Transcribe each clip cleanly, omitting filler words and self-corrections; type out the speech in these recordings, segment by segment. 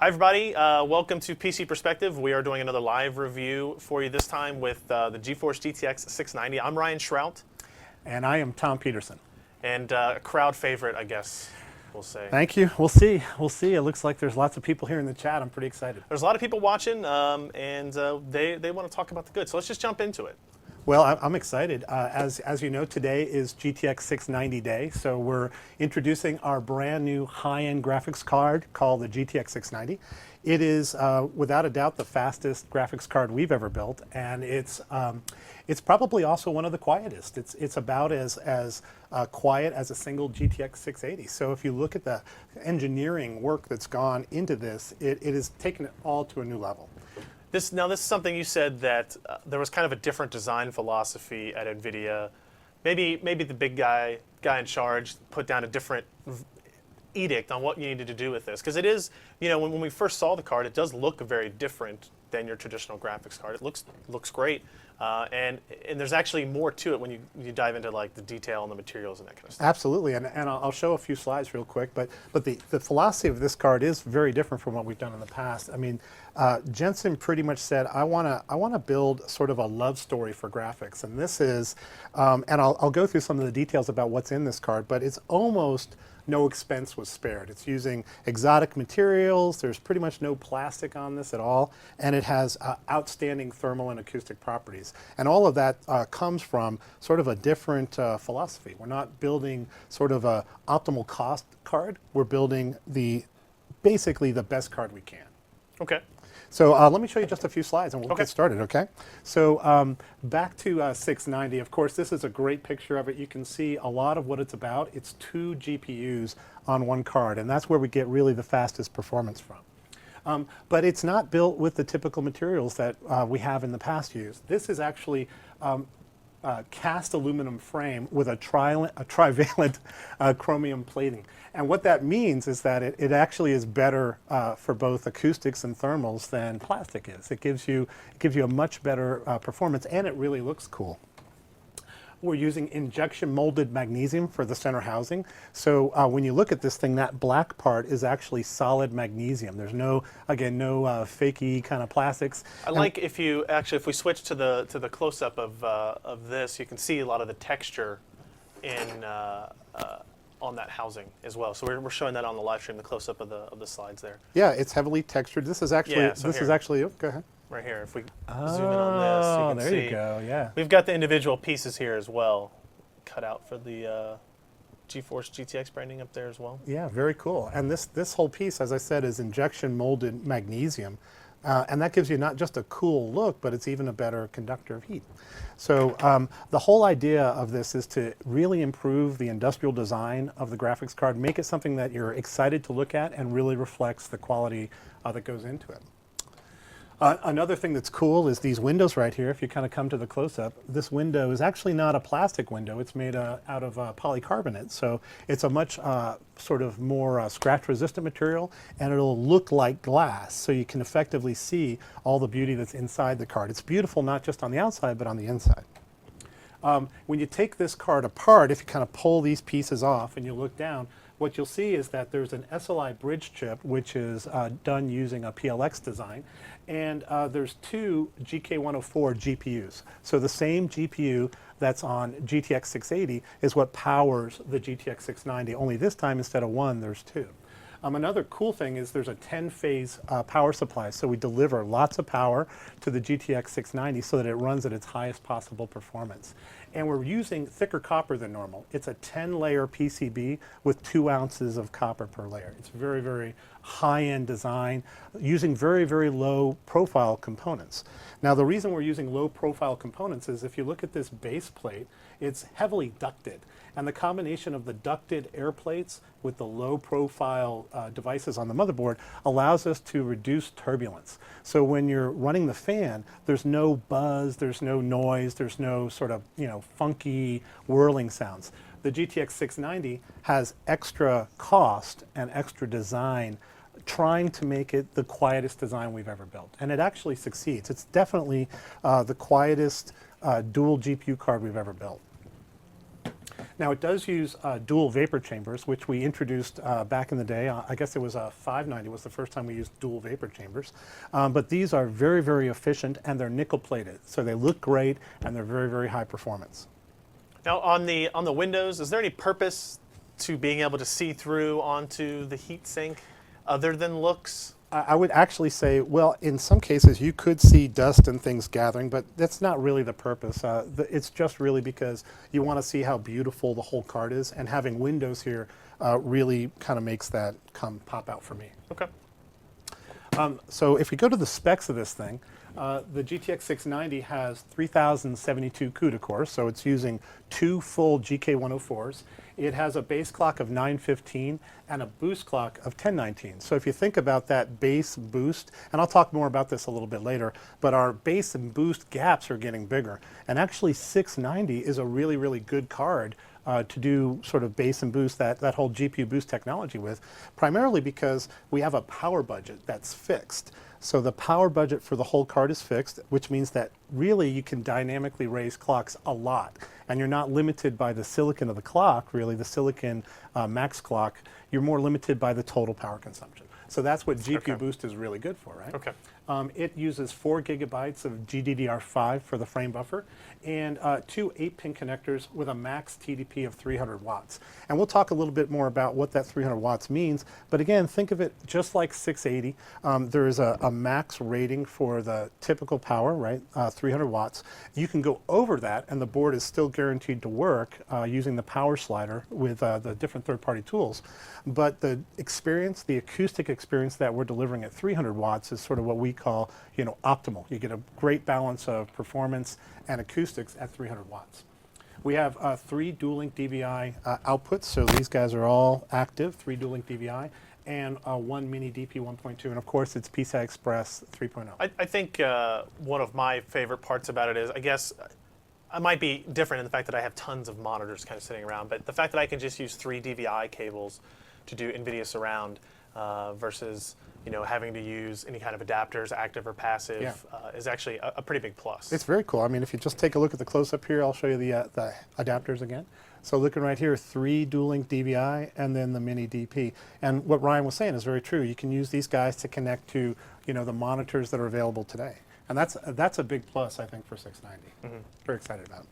Hi everybody, welcome to PC Perspective. We are doing another live review for you this time with the GeForce GTX 690. I'm Ryan Shrout. And I am Tom Petersen. And a crowd favorite, I guess we'll say. Thank you. We'll see. We'll see. It looks like there's lots of people here in the chat. I'm pretty excited. There's a lot of people watching, and they want to talk about the good. So let's just jump into it. Well, I'm excited. As you know, today is GTX 690 day, so we're introducing our brand new high-end graphics card called the GTX 690. It is, without a doubt, the fastest graphics card we've ever built, and it's probably also one of the quietest. It's about as quiet as a single GTX 680. So if you look at the engineering work that's gone into this, it has taken it all to a new level. Now this is something you said that there was kind of a different design philosophy at NVIDIA. Maybe the big guy in charge put down a different edict on what you needed to do with this, because it is, you know, when we first saw the card, it does look very different than your traditional graphics card. It looks great, and there's actually more to it when you dive into like the detail and the materials and that kind of stuff. Absolutely, and I'll show a few slides real quick, but the philosophy of this card is very different from what we've done in the past. I mean, Jensen pretty much said, I want to build sort of a love story for graphics, and this is, and I'll go through some of the details about what's in this card, but it's almost no expense was spared. It's using exotic materials. There's pretty much no plastic on this at all, and it has outstanding thermal and acoustic properties. And all of that comes from sort of a different philosophy. We're not building sort of a optimal cost card. We're building basically the best card we can. Okay. So let me show you just a few slides and we'll get started, okay? So back to 690. Of course, this is a great picture of it. You can see a lot of what it's about. It's 2 GPUs on one card, and that's where we get really the fastest performance from. But it's not built with the typical materials that we have in the past used. This is actually cast aluminum frame with a trivalent chromium plating. And what that means is that it actually is better for both acoustics and thermals than plastic is. It gives you a much better performance, and it really looks cool. We're using injection molded magnesium for the center housing. So when you look at this thing, that black part is actually solid magnesium. There's no fakey kind of plastics. I like if we switch to the close-up of this, you can see a lot of the texture in on that housing as well. So we're showing that on the live stream, the close-up of the slides there. Yeah, it's heavily textured. This is actually oh, go ahead. Right here, if we zoom in on this, you can see. There you go, yeah. We've got the individual pieces here as well, cut out for the GeForce GTX branding up there as well. Yeah, very cool. And this whole piece, as I said, is injection molded magnesium. And that gives you not just a cool look, but it's even a better conductor of heat. So the whole idea of this is to really improve the industrial design of the graphics card, make it something that you're excited to look at and really reflects the quality that goes into it. Another thing that's cool is these windows right here. If you kind of come to the close-up, this window is actually not a plastic window. It's made out of polycarbonate. So it's a much sort of more scratch-resistant material, and it'll look like glass. So you can effectively see all the beauty that's inside the card. It's beautiful not just on the outside, but on the inside. When you take this card apart, if you kind of pull these pieces off and you look down, what you'll see is that there's an SLI bridge chip, which is done using a PLX design, and there's 2 GK104 GPUs. So the same GPU that's on GTX 680 is what powers the GTX 690, only this time instead of 1, there's 2. Another cool thing is there's a 10-phase power supply, so we deliver lots of power to the GTX 690 so that it runs at its highest possible performance. And we're using thicker copper than normal. It's a 10-layer PCB with 2 ounces of copper per layer. It's very, very high-end design, using very, very low-profile components. Now, the reason we're using low-profile components is if you look at this base plate, it's heavily ducted. And the combination of the ducted air plates with the low-profile devices on the motherboard allows us to reduce turbulence. So when you're running the fan, there's no buzz, there's no noise, there's no sort of funky whirling sounds. The GTX 690 has extra cost and extra design trying to make it the quietest design we've ever built. And it actually succeeds. It's definitely the quietest dual GPU card we've ever built. Now it does use dual vapor chambers, which we introduced back in the day. I guess it was 590 was the first time we used dual vapor chambers. But these are very, very efficient, and they're nickel plated. So they look great, and they're very, very high performance. Now on the Windows, is there any purpose to being able to see through onto the heatsink other than looks? I would actually say, well, in some cases you could see dust and things gathering, but that's not really the purpose. It's just really because you want to see how beautiful the whole card is, and having windows here really kind of makes that pop out for me. Okay. So if we go to the specs of this thing, the GTX 690 has 3072 CUDA cores, so it's using 2 full GK104s. It has a base clock of 915 and a boost clock of 1019. So if you think about that base boost, and I'll talk more about this a little bit later, but our base and boost gaps are getting bigger. And actually 690 is a really, really good card to do sort of base and boost, that whole GPU boost technology with, primarily because we have a power budget that's fixed. So the power budget for the whole card is fixed, which means that really you can dynamically raise clocks a lot. And you're not limited by the silicon of the clock, really, the silicon max clock. You're more limited by the total power consumption. So that's what GPU boost is really good for, right? Okay. It uses 4 gigabytes of GDDR5 for the frame buffer, and 2 8-pin connectors with a max TDP of 300 watts. And we'll talk a little bit more about what that 300 watts means, but again, think of it just like 680. There is a max rating for the typical power, right, 300 watts. You can go over that, and the board is still guaranteed to work using the power slider with the different third-party tools. But the experience, the acoustic experience that we're delivering at 300 watts is sort of what we call, optimal. You get a great balance of performance and acoustics at 300 watts. We have 3 dual-link DVI outputs, so these guys are all active, 3 dual-link DVI, and 1 mini DP 1.2, and of course it's PCI Express 3.0. I think one of my favorite parts about it is, I guess, I might be different in the fact that I have tons of monitors kind of sitting around, but the fact that I can just use 3 DVI cables to do NVIDIA Surround versus having to use any kind of adapters, active or passive, is actually a pretty big plus. It's very cool. I mean, if you just take a look at the close-up here, I'll show you the adapters again. So looking right here, 3 dual-link DVI and then the mini DP. And what Ryan was saying is very true. You can use these guys to connect to the monitors that are available today. And that's a big plus, I think, for 690. Mm-hmm. Very excited about it.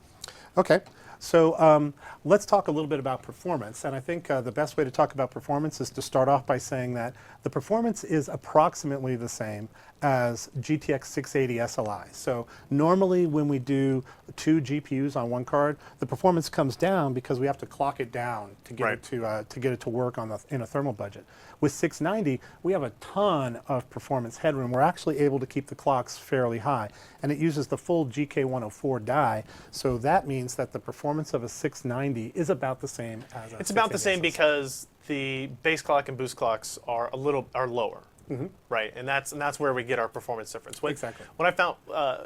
Okay, so let's talk a little bit about performance. And I think the best way to talk about performance is to start off by saying that the performance is approximately the same as GTX 680 SLI. So normally when we do 2 GPUs on one card, the performance comes down because we have to clock it down to get it to work in a thermal budget. With 690, we have a ton of performance headroom. We're actually able to keep the clocks fairly high, and it uses the full GK104 die. So that means that the performance of a 690 is about the same as a It's about the same because the base clock and boost clocks are lower. Mm-hmm. Right, and that's where we get our performance difference. Exactly. What I found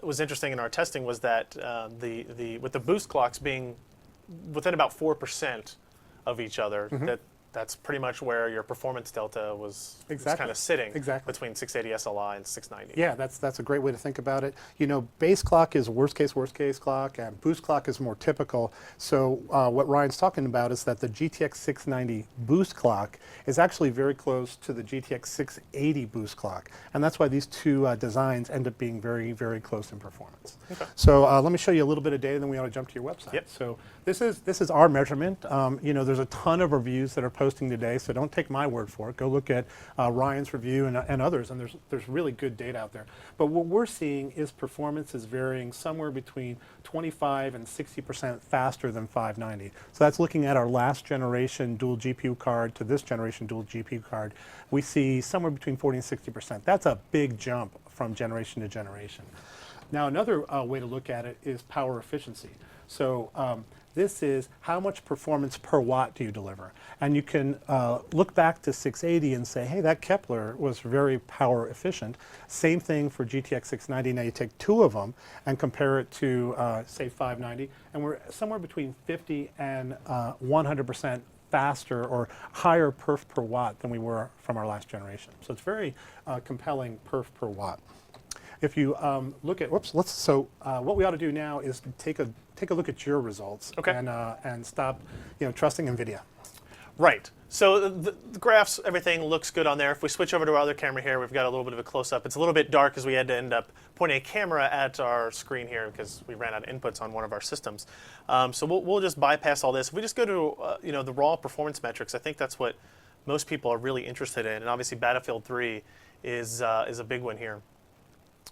was interesting in our testing was that with the boost clocks being within about 4% of each other, mm-hmm. That's pretty much where your performance delta was kind of sitting between 680 SLI and 690. Yeah, that's a great way to think about it. Base clock is worst case clock, and boost clock is more typical. So what Ryan's talking about is that the GTX 690 boost clock is actually very close to the GTX 680 boost clock, and that's why these two designs end up being very, very close in performance. Okay. So let me show you a little bit of data, then we ought to jump to your website. Yep. So this is our measurement. There's a ton of reviews that are posting today, so don't take my word for it. Go look at Ryan's review and others, and there's really good data out there. But what we're seeing is performance is varying somewhere between 25 and 60% faster than 590. So that's looking at our last generation dual GPU card to this generation dual GPU card. We see somewhere between 40 and 60%. That's a big jump from generation to generation. Now another way to look at it is power efficiency. So this is how much performance per watt do you deliver. And you can look back to 680 and say, hey, that Kepler was very power efficient. Same thing for GTX 690. Now you take 2 of them and compare it to, say, 590, and we're somewhere between 50 and 100% faster or higher perf per watt than we were from our last generation. So it's very compelling perf per watt. if you look at, whoops, what we ought to do now is take a look at your results, Okay. and stop, trusting NVIDIA. Right. So the graphs, everything looks good on there. If we switch over to our other camera here, we've got a little bit of a close-up. It's a little bit dark because we had to end up pointing a camera at our screen here because we ran out of inputs on one of our systems. So we'll just bypass all this. If we just go to the raw performance metrics, I think that's what most people are really interested in. And obviously Battlefield 3 is a big one here.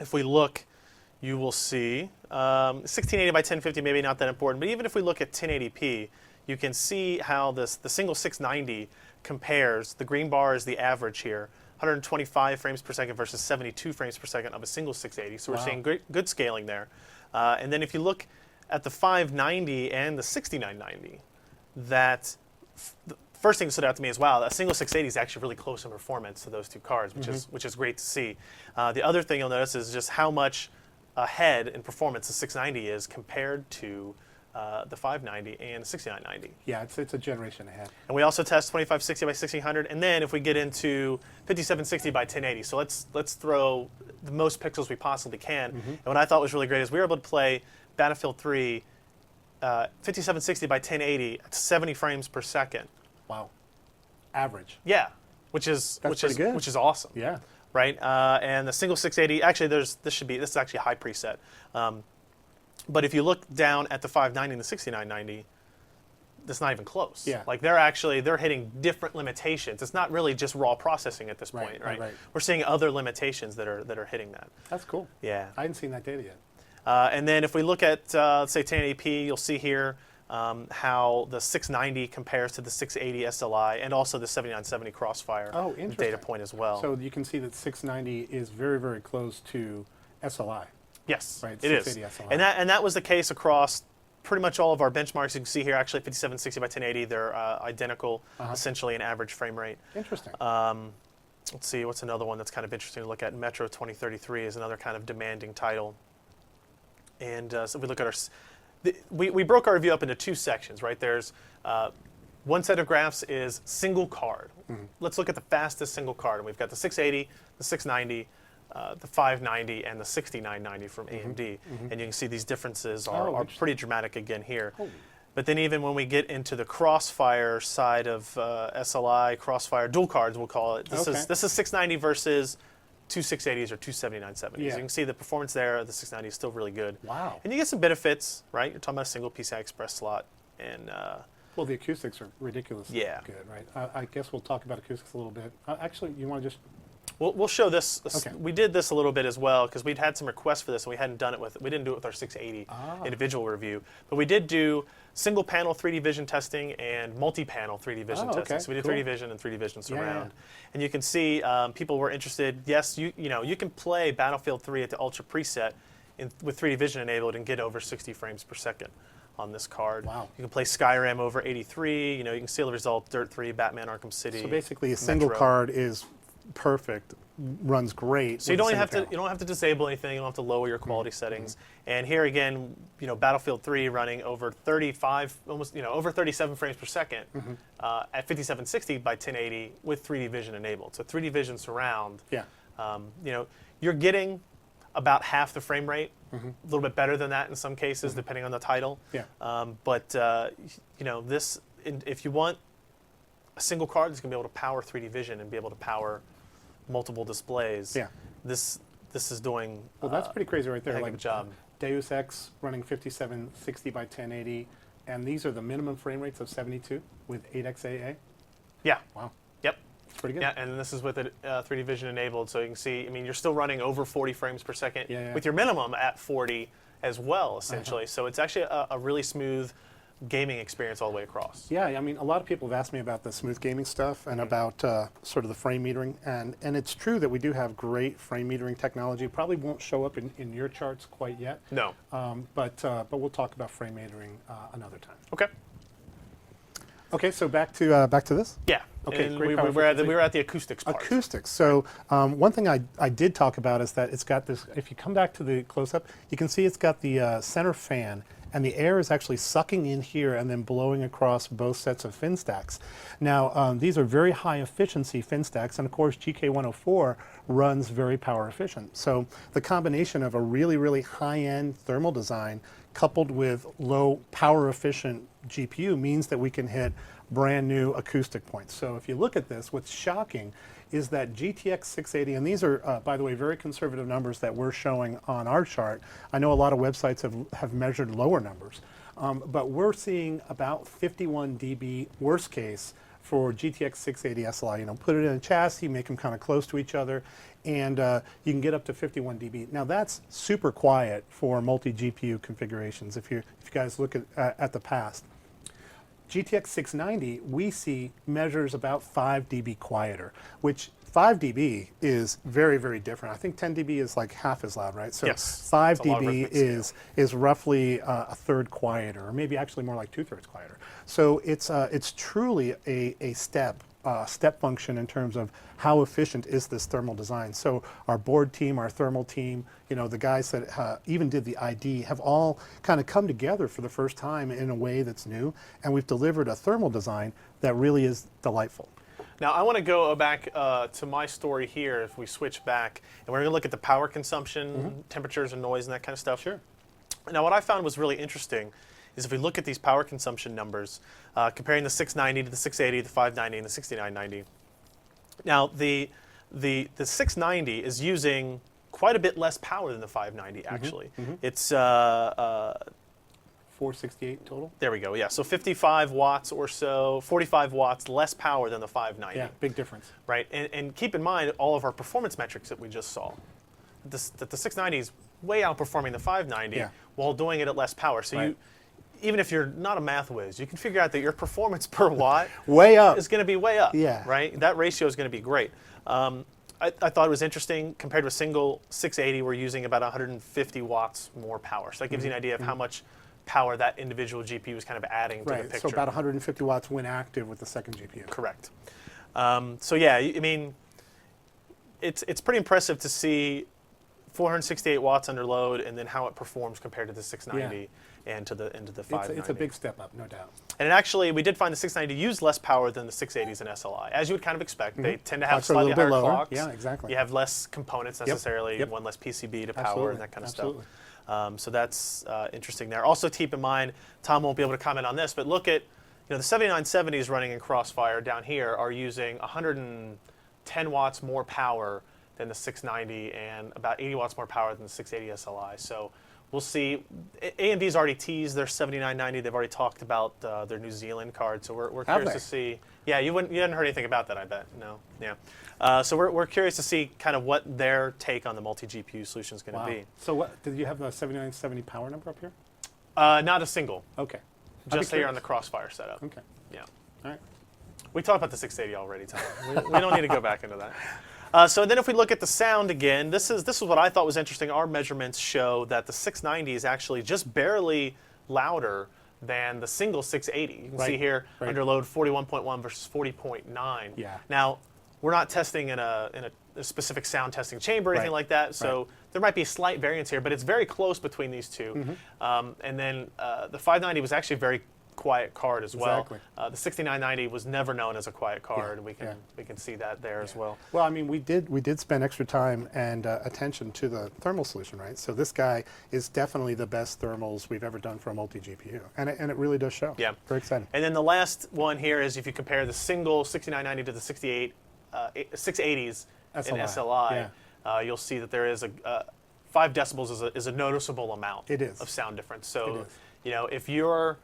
If we look, you will see 1680 by 1050, maybe not that important, but even if we look at 1080p, you can see how the single 690 compares. The green bar is the average here, 125 frames per second versus 72 frames per second of a single 680. So we're seeing good scaling there. And then if you look at the 590 and the 6990, the first thing that stood out to me is, wow, a single 680 is actually really close in performance to those two cards, which is great to see. The other thing you'll notice is just how much ahead in performance the 690 is compared to the 590 and the 6990. Yeah, it's a generation ahead. And we also test 2560 by 1600, and then if we get into 5760 by 1080, so let's throw the most pixels we possibly can. And what I thought was really great is we were able to play Battlefield 3 5760 by 1080 at 70 frames per second. Wow, average. Yeah, which is good. Which is awesome. Yeah. Right, and the single 680. Actually, this is actually a high preset. But if you look down at the 590 and the 6990, that's not even close. Yeah. Like they're hitting different limitations. It's not really just raw processing at this point, right? We're seeing other limitations that are hitting that. That's cool. Yeah. I hadn't seen that data yet. And then if we look at let's say 1080p, you'll see here how the 690 compares to the 680 SLI and also the 7970 Crossfire data point as well. So you can see that 690 is very, very close to SLI. Yes, right, it is. SLI. And that was the case across pretty much all of our benchmarks. You can see here actually 5760 by 1080, they're identical, essentially an average frame rate. Interesting. Let's see, what's another one that's kind of interesting to look at? Metro 2033 is another kind of demanding title. And so if we look at we broke our review up into two sections, right? There's one set of graphs is single card. Let's look at the fastest single card. And we've got the 680, the 690, the 590, and the 6990 from AMD. And you can see these differences are pretty dramatic again here. Oh. But then even when we get into the Crossfire side of SLI, Crossfire dual cards, we'll call it. This is 690 versus two 680s or two 7970s. You can see the performance there, the 690 is still really good. Wow. And you get some benefits, right? You're talking about a single PCI Express slot. And well, the acoustics are ridiculously good, right? I guess we'll talk about acoustics a little bit. Actually, you want to just... We'll show this. Okay. We did this a little bit as well because we'd had some requests for this and we hadn't done it we didn't do it with our 680 individual review. But we did do single panel 3D vision testing and multi-panel 3D vision testing. So we did 3D vision and 3D vision surround. And you can see people were interested. Yes, you can play Battlefield 3 at the Ultra preset with 3D vision enabled and get over 60 frames per second on this card. Wow. You can play Skyrim over 83. You can see the result, Dirt 3, Batman Arkham City. So basically a single card is perfect, runs great. So you don't have to disable anything. You don't have to lower your quality settings. And here again, Battlefield 3 running over 35, almost over 37 frames per second at 5760 by 1080 with 3D vision enabled. So 3D vision surround. Yeah. You're getting about half the frame rate, a little bit better than that in some cases, depending on the title. Yeah. But this, if you want a single card that's going to be able to power 3D vision and be able to power multiple displays. Yeah. This is doing well, that's pretty crazy right there. a heck of a job. Deus Ex running 5760 by 1080, and these are the minimum frame rates of 72 with 8xAA. Yeah. Wow. Yep. It's pretty good. Yeah, and this is with it 3D vision enabled, so you can see. I mean, you're still running over 40 frames per second with your minimum at 40 as well, essentially. So it's actually a really smooth gaming experience all the way across. Yeah, I mean, a lot of people have asked me about the smooth gaming stuff and about sort of the frame metering, and it's true that we do have great frame metering technology. Probably won't show up in your charts quite yet. No. But we'll talk about frame metering another time. Okay. Okay, so back to this. Yeah. Okay, and great. we were at the acoustics part. Acoustics. So one thing I did talk about is that it's got this. If you come back to the close-up, you can see it's got the center fan and the air is actually sucking in here and then blowing across both sets of fin stacks. Now, these are very high efficiency fin stacks, and of course GK104 runs very power efficient. So the combination of a really, really high-end thermal design coupled with low power efficient GPU means that we can hit brand new acoustic points. So if you look at this, what's shocking is that GTX 680, and these are, by the way, very conservative numbers that we're showing on our chart. I know a lot of websites have measured lower numbers, but we're seeing about 51 dB worst case for GTX 680 SLI. You know, put it in a chassis, make them kind of close to each other, and you can get up to 51 dB. Now that's super quiet for multi-GPU configurations if you guys look at the past. GTX 690, we see measures about 5 dB quieter, which 5 dB is very, very different. I think 10 dB is like half as loud, right? So yes, 5 dB is roughly a third quieter, or maybe actually more like 2/3 quieter. So it's truly a step function in terms of how efficient is this thermal design. So our board team, our thermal team, you know, the guys that even did the ID have all kind of come together for the first time in a way that's new, and we've delivered a thermal design that really is delightful. Now I want to go back to my story here if we switch back, and we're going to look at the power consumption, temperatures and noise and that kind of stuff. Sure. Now what I found was really interesting is if we look at these power consumption numbers, comparing the 690 to the 680, the 590, and the 6990. Now the 690 is using quite a bit less power than the 590 actually. It's 468 total? there we go, yeah. So 55 watts or so, 45 watts less power than the 590. Yeah, big difference. Right, and keep in mind all of our performance metrics that we just saw. That the 690 is way outperforming the 590 while doing it at less power. So even if you're not a math whiz, you can figure out that your performance per watt way up is going to be way up. Yeah. Right? That ratio is going to be great. I thought it was interesting. Compared to a single 680, we're using about 150 watts more power. So that gives you an idea of how much power that individual GPU is kind of adding to the picture. So about 150 watts when active with the second GPU. Correct. So yeah, I mean, it's pretty impressive to see 468 watts under load, and then how it performs compared to the 690 and to the 590. It's a big step up, no doubt. And actually, we did find the 690 use less power than the 680s and SLI, as you would kind of expect. They tend to have slightly higher clocks. Yeah, exactly. You have less components necessarily, one less PCB to power and that kind of stuff. So that's interesting there. Also, keep in mind, Tom won't be able to comment on this, but look at the 7970s running in Crossfire down here are using 110 watts more power than the 690 and about 80 watts more power than the 680 SLI. So we'll see. AMD's already teased their 7990. They've already talked about their New Zealand card. So we're curious to see. Yeah, you hadn't heard anything about that, I bet. No. Yeah. So we're curious to see kind of what their take on the multi-GPU solution is going to be. So what did you have the 7970 power number up here? Not a single. Okay. Just here on the Crossfire setup. Okay. Yeah. All right. We talked about the 680 already, Tom. we don't need to go back into that. So then if we look at the sound again, this is what I thought was interesting. Our measurements show that the 690 is actually just barely louder than the single 680. You can see here under load 41.1 versus 40.9. Yeah. Now, we're not testing in a specific sound testing chamber or anything like that, so there might be a slight variance here, but it's very close between these two. And then the 590 was actually a very quiet card as well. The 6990 was never known as a quiet card. We can see that there as well. Well, I mean, we did spend extra time and attention to the thermal solution, right? So this guy is definitely the best thermals we've ever done for a multi-GPU, and it really does show. Yeah, very exciting. And then the last one here is if you compare the single 6990 to the 680s in SLI, you'll see that there is 5 decibels is a noticeable amount of sound difference. So if you're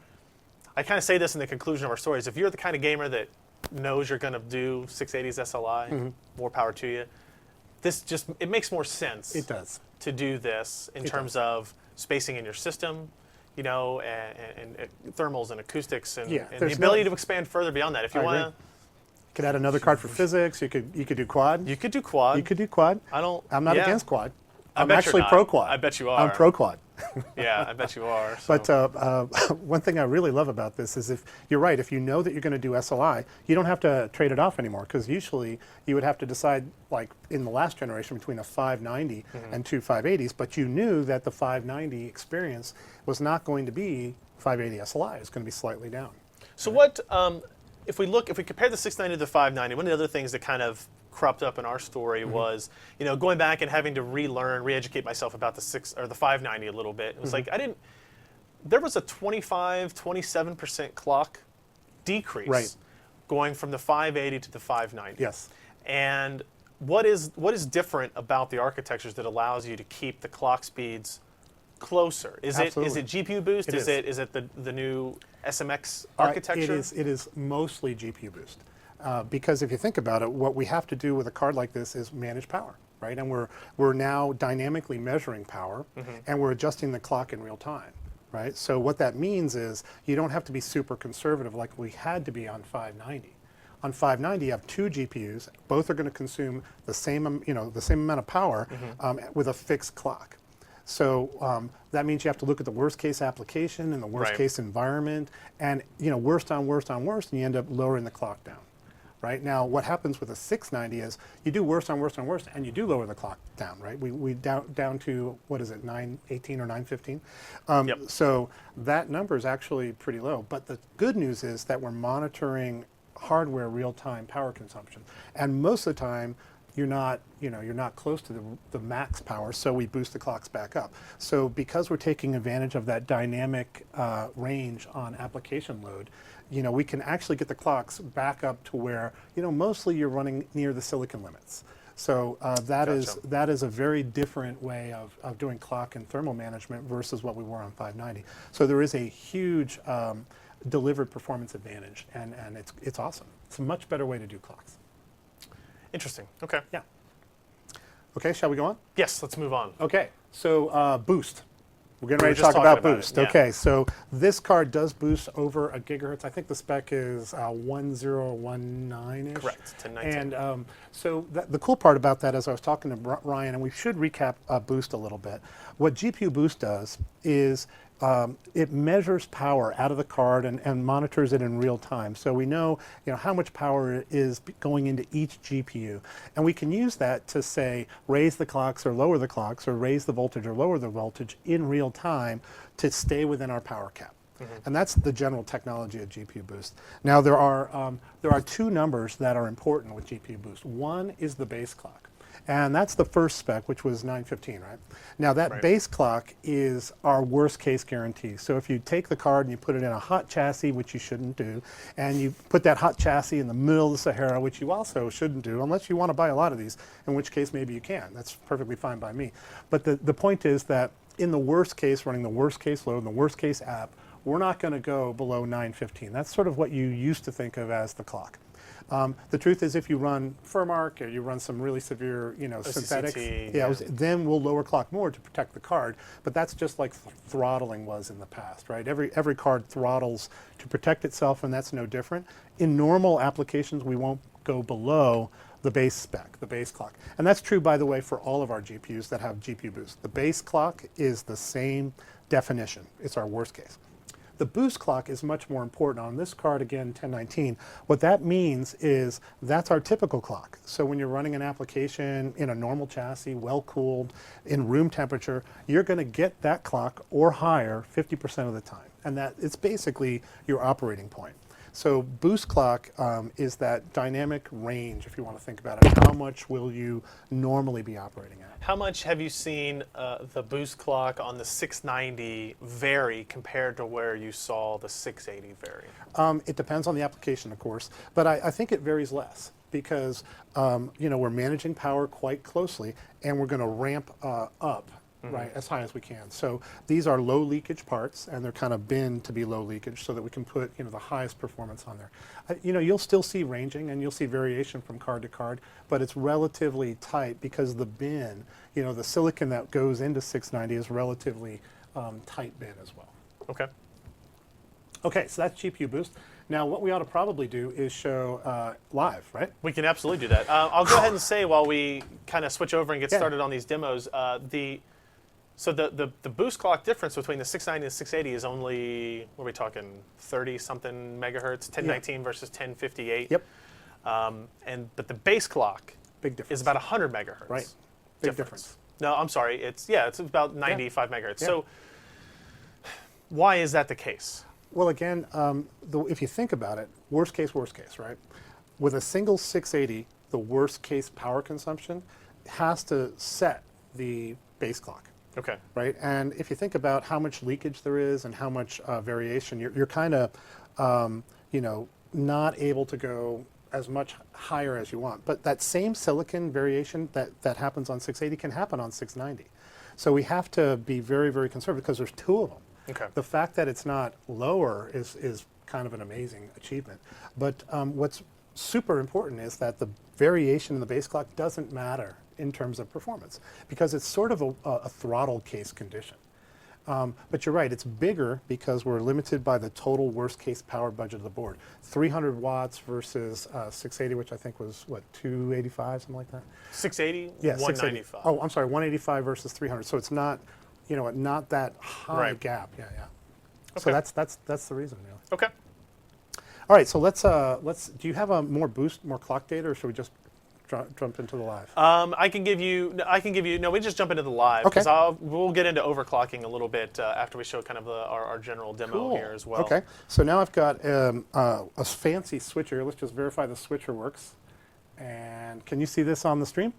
I kind of say this in the conclusion of our stories. If you're the kind of gamer that knows you're going to do 680s SLI, more power to you. It makes more sense. It does. To do this in terms of spacing in your system, and thermals and acoustics and the ability to expand further beyond that. If you want to, could add another card for physics. You could do quad. You could do quad. You could do quad. I'm not against quad. I'm actually pro quad. I bet you are. I'm pro quad. Yeah, I bet you are. So. But one thing I really love about this is, if you're right, if you know that you're going to do SLI, you don't have to trade it off anymore, because usually you would have to decide, like in the last generation, between a 590 and two 580s, but you knew that the 590 experience was not going to be 580 SLI. It's going to be slightly down. So what, if we compare the 690 to the 590, one of the other things that kind of cropped up in our story was, going back and having to re-educate myself about the 590 a little bit. It was like, there was a 27% clock decrease going from the 580 to the 590. Yes. And what is different about the architectures that allows you to keep the clock speeds closer? Is it GPU boost? Is it the new SMX architecture? It is mostly GPU boost. Because if you think about it, what we have to do with a card like this is manage power, right? And we're now dynamically measuring power, and we're adjusting the clock in real time, right? So what that means is you don't have to be super conservative like we had to be on 590. On 590, you have two GPUs. Both are going to consume the same amount of power with a fixed clock. So that means you have to look at the worst case application and the worst case environment, and worst on worst on worst, and you end up lowering the clock down. Right now, what happens with a 690 is you do worst on worst on worst, and you do lower the clock down. Right, we down to, what is it, 918 or 915? So that number is actually pretty low. But the good news is that we're monitoring hardware real-time power consumption, and most of the time you're not close to the max power, so we boost the clocks back up. So because we're taking advantage of that dynamic range on application load, we can actually get the clocks back up to where, mostly you're running near the silicon limits. So that is a very different way of doing clock and thermal management versus what we were on 590. So there is a huge delivered performance advantage, and it's awesome. It's a much better way to do clocks. Interesting. Okay. Yeah. Okay, shall we go on? Yes, let's move on. Okay, so boost. We're getting ready to talk about boost. Okay, so this card does boost over a gigahertz. I think the spec is 1019-ish. Correct, 1019. And so the cool part about that, as I was talking to Ryan, and we should recap boost a little bit, what GPU boost does is it measures power out of the card and monitors it in real time. So we know, how much power is going into each GPU. And we can use that to say, raise the clocks or lower the clocks, or raise the voltage or lower the voltage in real time to stay within our power cap. And that's the general technology of GPU boost. Now there are two numbers that are important with GPU boost. One is the base clock. And that's the first spec, which was 915, right? Now that base clock is our worst case guarantee. So if you take the card and you put it in a hot chassis, which you shouldn't do, and you put that hot chassis in the middle of the Sahara, which you also shouldn't do, unless you want to buy a lot of these, in which case maybe you can. That's perfectly fine by me. But the point is that in the worst case, running the worst case load and the worst case app, we're not going to go below 915. That's sort of what you used to think of as the clock. The truth is, if you run Furmark or you run some really severe, synthetics, then we'll lower clock more to protect the card. But that's just like throttling was in the past, right? Every card throttles to protect itself, and that's no different. In normal applications, we won't go below the base spec, the base clock. And that's true, by the way, for all of our GPUs that have GPU boost. The base clock is the same definition. It's our worst case. The boost clock is much more important. On this card, again, 1019, what that means is that's our typical clock. So when you're running an application in a normal chassis, well-cooled, in room temperature, you're going to get that clock or higher 50% of the time. And that it's basically your operating point. So boost clock is that dynamic range, if you want to think about it. How much will you normally be operating at? How much have you seen the boost clock on the 690 vary compared to where you saw the 680 vary? It depends on the application, of course, but I think it varies less because we're managing power quite closely, and we're going to ramp up right, as high as we can. So these are low leakage parts, and they're kind of bin to be low leakage so that we can put the highest performance on there. You'll still see ranging and you'll see variation from card to card, but it's relatively tight because the bin, the silicon that goes into 690 is relatively tight bin as well. Okay. Okay, so that's GPU boost. Now, what we ought to probably do is show live, right? We can absolutely do that. I'll go ahead and say, while we kind of switch over and get started on these demos, So the boost clock difference between the 690 and the 680 is only, what are we talking, 30 something megahertz, 1019 versus 1058. Yep. But the base clock Big difference. is about 100 megahertz. Right. Big difference. No, I'm sorry. It's about 95 megahertz. Yeah. So why is that the case? Well, again, if you think about it, worst case, right? With a single 680, the worst case power consumption has to set the base clock. Okay. Right, and if you think about how much leakage there is and how much variation, you're kind of, not able to go as much higher as you want. But that same silicon variation that happens on 680 can happen on 690. So we have to be very, very conservative because there's two of them. Okay. The fact that it's not lower is kind of an amazing achievement. But what's super important is that the variation in the base clock doesn't matter in terms of performance because it's sort of a throttle case condition. But you're right, it's bigger because we're limited by the total worst case power budget of the board. 300 watts versus 680, which I think was, what, 285, something like that? 680, Yeah, 195. Oh, I'm sorry, 185 versus 300. So it's not, not that high Right. gap. Yeah. Okay. So that's the reason, really. Okay. All right, so let's. Do you have a more clock data, or should we just jump into the live? I can give you. No, we just jump into the live Okay. because we'll get into overclocking a little bit after we show kind of our general demo Cool. here as well. Okay, so now I've got a fancy switcher. Let's just verify the switcher works. And can you see this on the stream?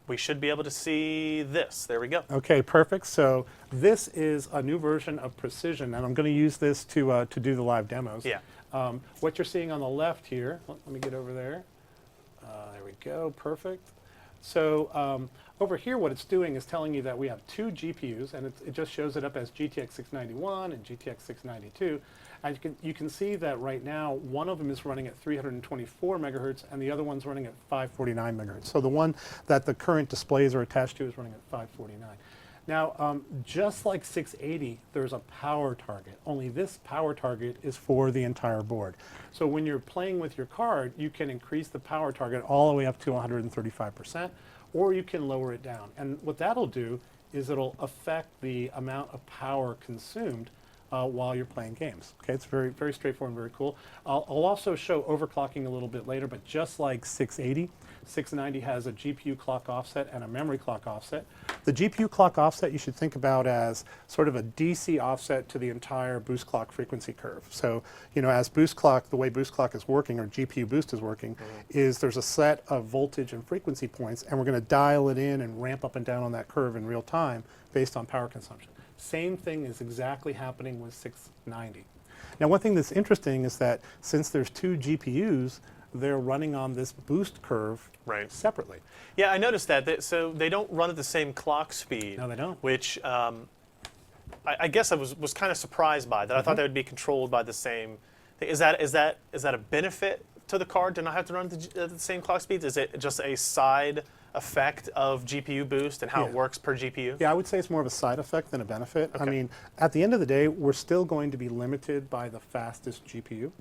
We should be able to see this. There we go. Okay, perfect. So this is a new version of Precision, and I'm going to use this to do the live demos. Yeah. What you're seeing on the left here, let me get over there. There we go, perfect. So over here what it's doing is telling you that we have two GPUs, and it just shows it up as GTX 691 and GTX 692. And you can see that right now one of them is running at 324 megahertz and the other one's running at 549 megahertz. So the one that the current displays are attached to is running at 549. Now, just like 680, there's a power target. Only this power target is for the entire board. So when you're playing with your card, you can increase the power target all the way up to 135%, or you can lower it down. And what that'll do is it'll affect the amount of power consumed while you're playing games. Okay, it's very, very straightforward and very cool. I'll also show overclocking a little bit later, but just like 680, 690 has a GPU clock offset and a memory clock offset. The GPU clock offset you should think about as sort of a DC offset to the entire boost clock frequency curve. So, as boost clock, the way boost clock is working, or GPU boost is working, is there's a set of voltage and frequency points, and we're going to dial it in and ramp up and down on that curve in real time based on power consumption. Same thing is exactly happening with 690. Now, one thing that's interesting is that since there's two GPUs, they're running on this boost curve separately. Yeah, I noticed that. So they don't run at the same clock speed. No, they don't. Which I guess I was kind of surprised by that. I thought they would be controlled by the same. Is that a benefit to the card to not have to run at the same clock speeds? Is it just a side effect of GPU boost and how it works per GPU? Yeah, I would say it's more of a side effect than a benefit. Okay. I mean, at the end of the day, we're still going to be limited by the fastest GPU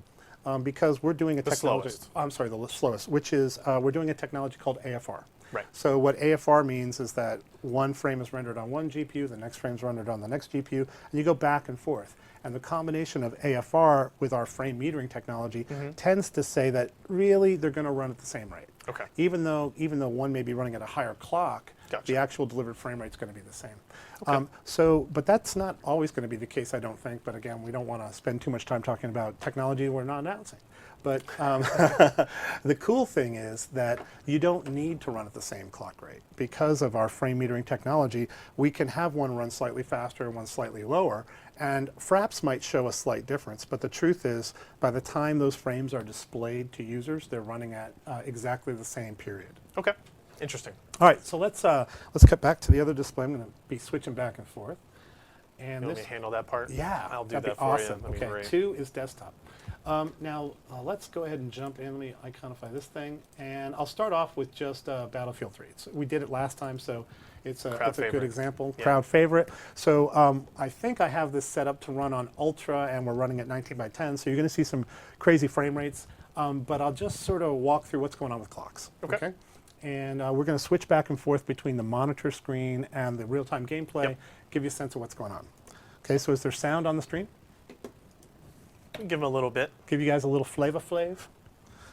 because we're doing a technology. Slowest. I'm sorry, the slowest, which is we're doing a technology called AFR. Right. So what AFR means is that one frame is rendered on one GPU, the next frame is rendered on the next GPU, and you go back and forth. And the combination of AFR with our frame metering technology tends to say that really they're going to run at the same rate. Okay. Even though one may be running at a higher clock, Gotcha. the actual delivered frame rate is going to be the same. Okay. But that's not always going to be the case, I don't think. But again, we don't want to spend too much time talking about technology we're not announcing. But the cool thing is that you don't need to run at the same clock rate. Because of our frame metering technology, we can have one run slightly faster and one slightly lower. And fraps might show a slight difference, but the truth is, by the time those frames are displayed to users, they're running at exactly the same period. Okay. Interesting. All right, so let's cut back to the other display. I'm going to be switching back and forth. And You want me to handle that part? yeah, I'll do that'd that be for awesome. you. That'd be Okay, great. 2 is desktop. Now let's go ahead and jump in. Let me iconify this thing, and I'll start off with just Battlefield 3. We did it last time, so it's a good favorite. example. Yeah. Crowd favorite. So I think I have this set up to run on Ultra, and we're running at 19 by 10. So you're going to see some crazy frame rates, but I'll just sort of walk through what's going on with clocks. Okay. And we're going to switch back and forth between the monitor screen and the real-time gameplay, Yep. give you a sense of what's going on. Okay, so is there sound on the stream? Give them a little bit. Give you guys a little flavor flav.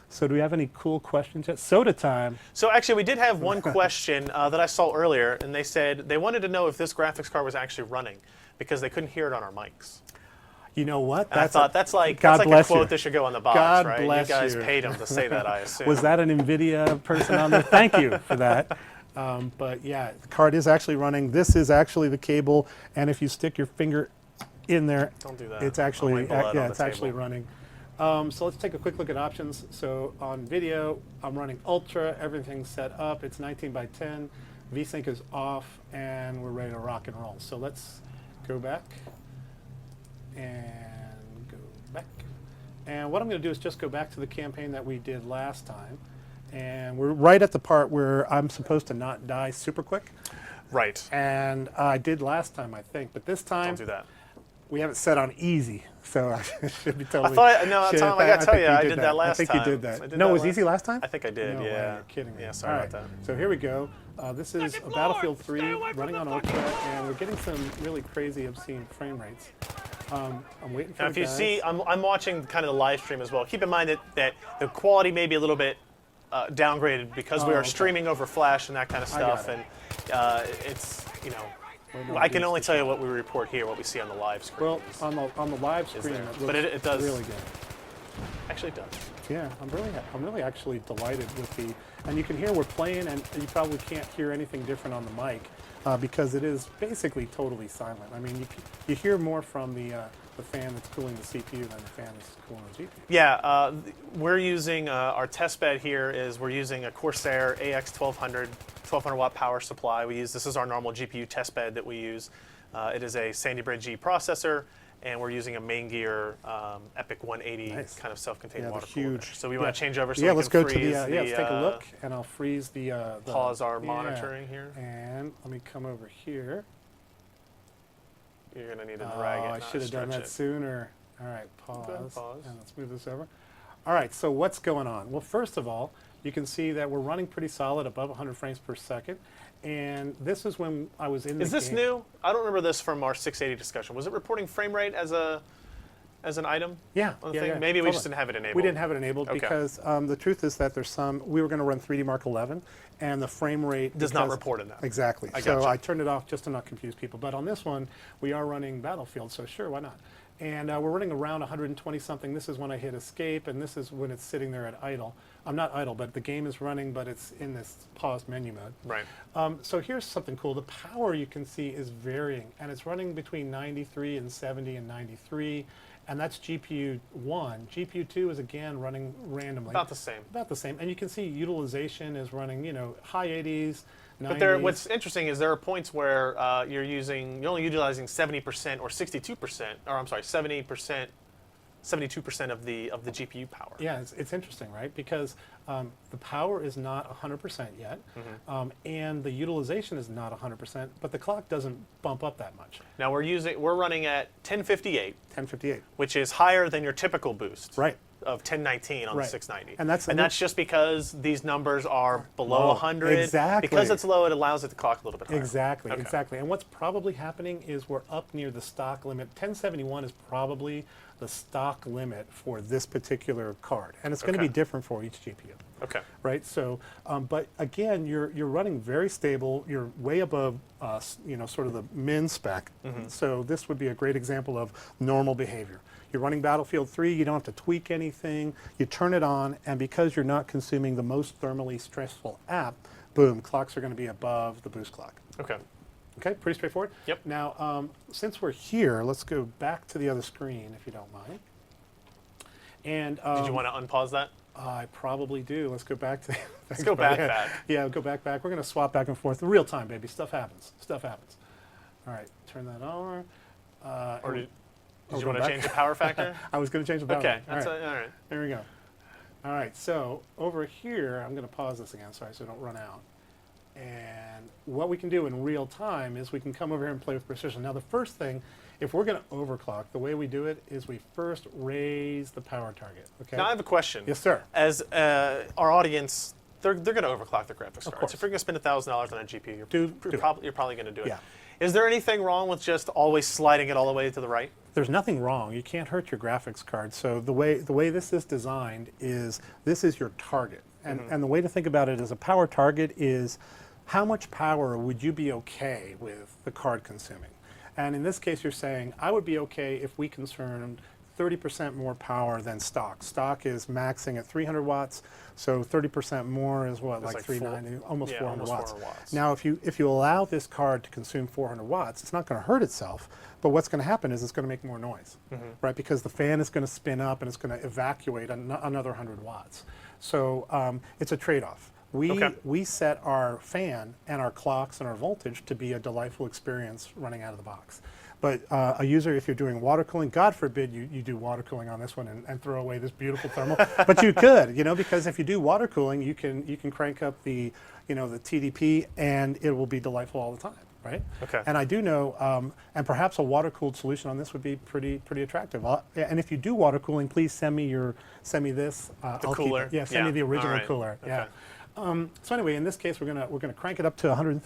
So do we have any cool questions yet? Soda time. So actually, we did have one question that I saw earlier, and they said they wanted to know if this graphics card was actually running because they couldn't hear it on our mics. You know what? And I thought that's like God a bless quote you. that should go on the box, God right? bless you guys you. paid them to say that, I assume. Was that an NVIDIA person on there? Thank you for that. But yeah, the card is actually running. This is actually the cable, and if you stick your finger in there, Don't do that. it's actually blood yeah, on the it's actually table. running. So let's take a quick look at options. So on video, I'm running Ultra. Everything's set up. It's 19 by 10. VSync is off, and we're ready to rock and roll. So let's go back and go back. And what I'm going to do is just go back to the campaign that we did last time. And we're right at the part where I'm supposed to not die super quick. Right. And I did last time, I think. But this time, Don't do that. we have it set on easy. So I should be totally. I thought, no, should- Tom, I got to tell think you, we I did that last time. I think you did that. I did No, that it was last- easy last time? I think I did, No way, yeah. you're kidding me. Yeah, sorry All about right, that. so here we go. This is a Battlefield 3 running on Ultra, and we're getting some really crazy, obscene frame rates. I'm waiting for Now, the if you guys. see, I'm watching kind of the live stream as well. Keep in mind that the quality may be a little bit downgraded because we are okay. streaming over Flash and that kind of I got stuff, it. and it's I can only tell you what we report here, what we see on the live screen. Well, on the live screen, there. it But looks it does- really good. Actually, it does. Yeah, I'm really actually delighted with the, and you can hear we're playing, and you probably can't hear anything different on the mic because it is basically totally silent. I mean, you hear more from the fan that's cooling the CPU than the fan that's cooling the GPU. Yeah, we're using our test bed here we're using a Corsair AX 1200 watt power supply. This is our normal GPU test bed that we use. It is a Sandy Bridge G processor, and we're using a main gear Epic 180 Nice. kind of self-contained Yeah, water the cooler. huge. So we want to change over so yeah, we let's can go to freeze the, let's take a look, and I'll freeze the pause our yeah. monitoring here. And let me come over here. You're going to need to drag it, I not should have done stretch that it. sooner. All right, pause, pause. and let's move this over. All right, so what's going on? Well, first of all, you can see that we're running pretty solid, above 100 frames per second. And this is when I was in the Is this game. new? I don't remember this from our 680 discussion. Was it reporting frame rate as an item? Yeah, On the yeah, thing? yeah, Maybe we totally. just didn't have it enabled. We didn't have it enabled Okay. because the truth is that there's we were going to run 3D Mark 11, and the frame rate Does not because- report in that. Exactly. I So gotcha. I turned it off just to not confuse people. But on this one, we are running Battlefield, so sure, why not? And we're running around 120 something. This is when I hit escape, and this is when it's sitting there at idle. I'm not idle, but the game is running, but it's in this paused menu mode. Right. So here's something cool. The power you can see is varying, and it's running between 93 and 70 and 93, and that's GPU 1. GPU 2 is again running randomly. About the same. About the same. And you can see utilization is running, high 80s, 90s. But what's interesting is there are points where you're only utilizing 70% or 62%, or I'm sorry, 70%, 72% of the GPU power. Yeah, it's interesting, right? Because the power is not 100% yet, and the utilization is not 100%, but the clock doesn't bump up that much. Now we're running at 1058, 1058. which is higher than your typical boost. Right. Of 1019 on Right. the 690. And that's just because these numbers are below 100. exactly. Because it's low, it allows it to clock a little bit higher. Exactly, Okay. exactly. And what's probably happening is we're up near the stock limit. 1071 is probably the stock limit for this particular card, and it's going to Okay. be different for each GPU. Okay. Right. So, but again, you're running very stable. You're way above, sort of the min spec. So this would be a great example of normal behavior. You're running Battlefield 3. You don't have to tweak anything. You turn it on, and because you're not consuming the most thermally stressful app, boom, clocks are going to be above the boost clock. Okay. Okay, pretty straightforward. Yep. Now, since we're here, let's go back to the other screen, if you don't mind. And Did you want to unpause that? I probably do. Let's go back to. Let's go back. Yeah, go back. We're going to swap back and forth. Real time, baby. Stuff happens. All right, turn that over. Or did you go want to back? change the power factor? I was going to change the power. Okay. All That's right. all right. There we go. All right, so over here, I'm going to pause this again, sorry, so I don't run out. And what we can do in real time is we can come over here and play with precision. Now, the first thing, if we're going to overclock, the way we do it is we first raise the power target. Okay. Now I have a question. Yes, sir. As our audience they're going to overclock the graphics Of cards. course. If you're going to spend $1,000 on a GPU, you're probably going to do it. Yeah. Is there anything wrong with just always sliding it all the way to the right? There's nothing wrong. You can't hurt your graphics card. So the way this is designed is this is your target. And the way to think about it as a power target is how much power would you be okay with the card consuming? And in this case, you're saying, I would be okay if we consumed 30% more power than stock. Stock is maxing at 300 watts, so 30% more is what, like 390, almost 400 watts. 400 watts. Now, if you allow this card to consume 400 watts, it's not going to hurt itself, but what's going to happen is it's going to make more noise, right? Because the fan is going to spin up and it's going to evacuate another 100 watts. So it's a trade-off. We set our fan and our clocks and our voltage to be a delightful experience running out of the box. But a user, if you're doing water cooling, God forbid you do water cooling on this one and throw away this beautiful thermal. But you could, because if you do water cooling, you can crank up the the TDP and it will be delightful all the time, right? Okay. And I do know, and perhaps a water cooled solution on this would be pretty attractive. And if you do water cooling, please send me this. The cooler. Send me the original All right. cooler. Okay. Yeah. So anyway, in this case, we're gonna crank it up to 135%,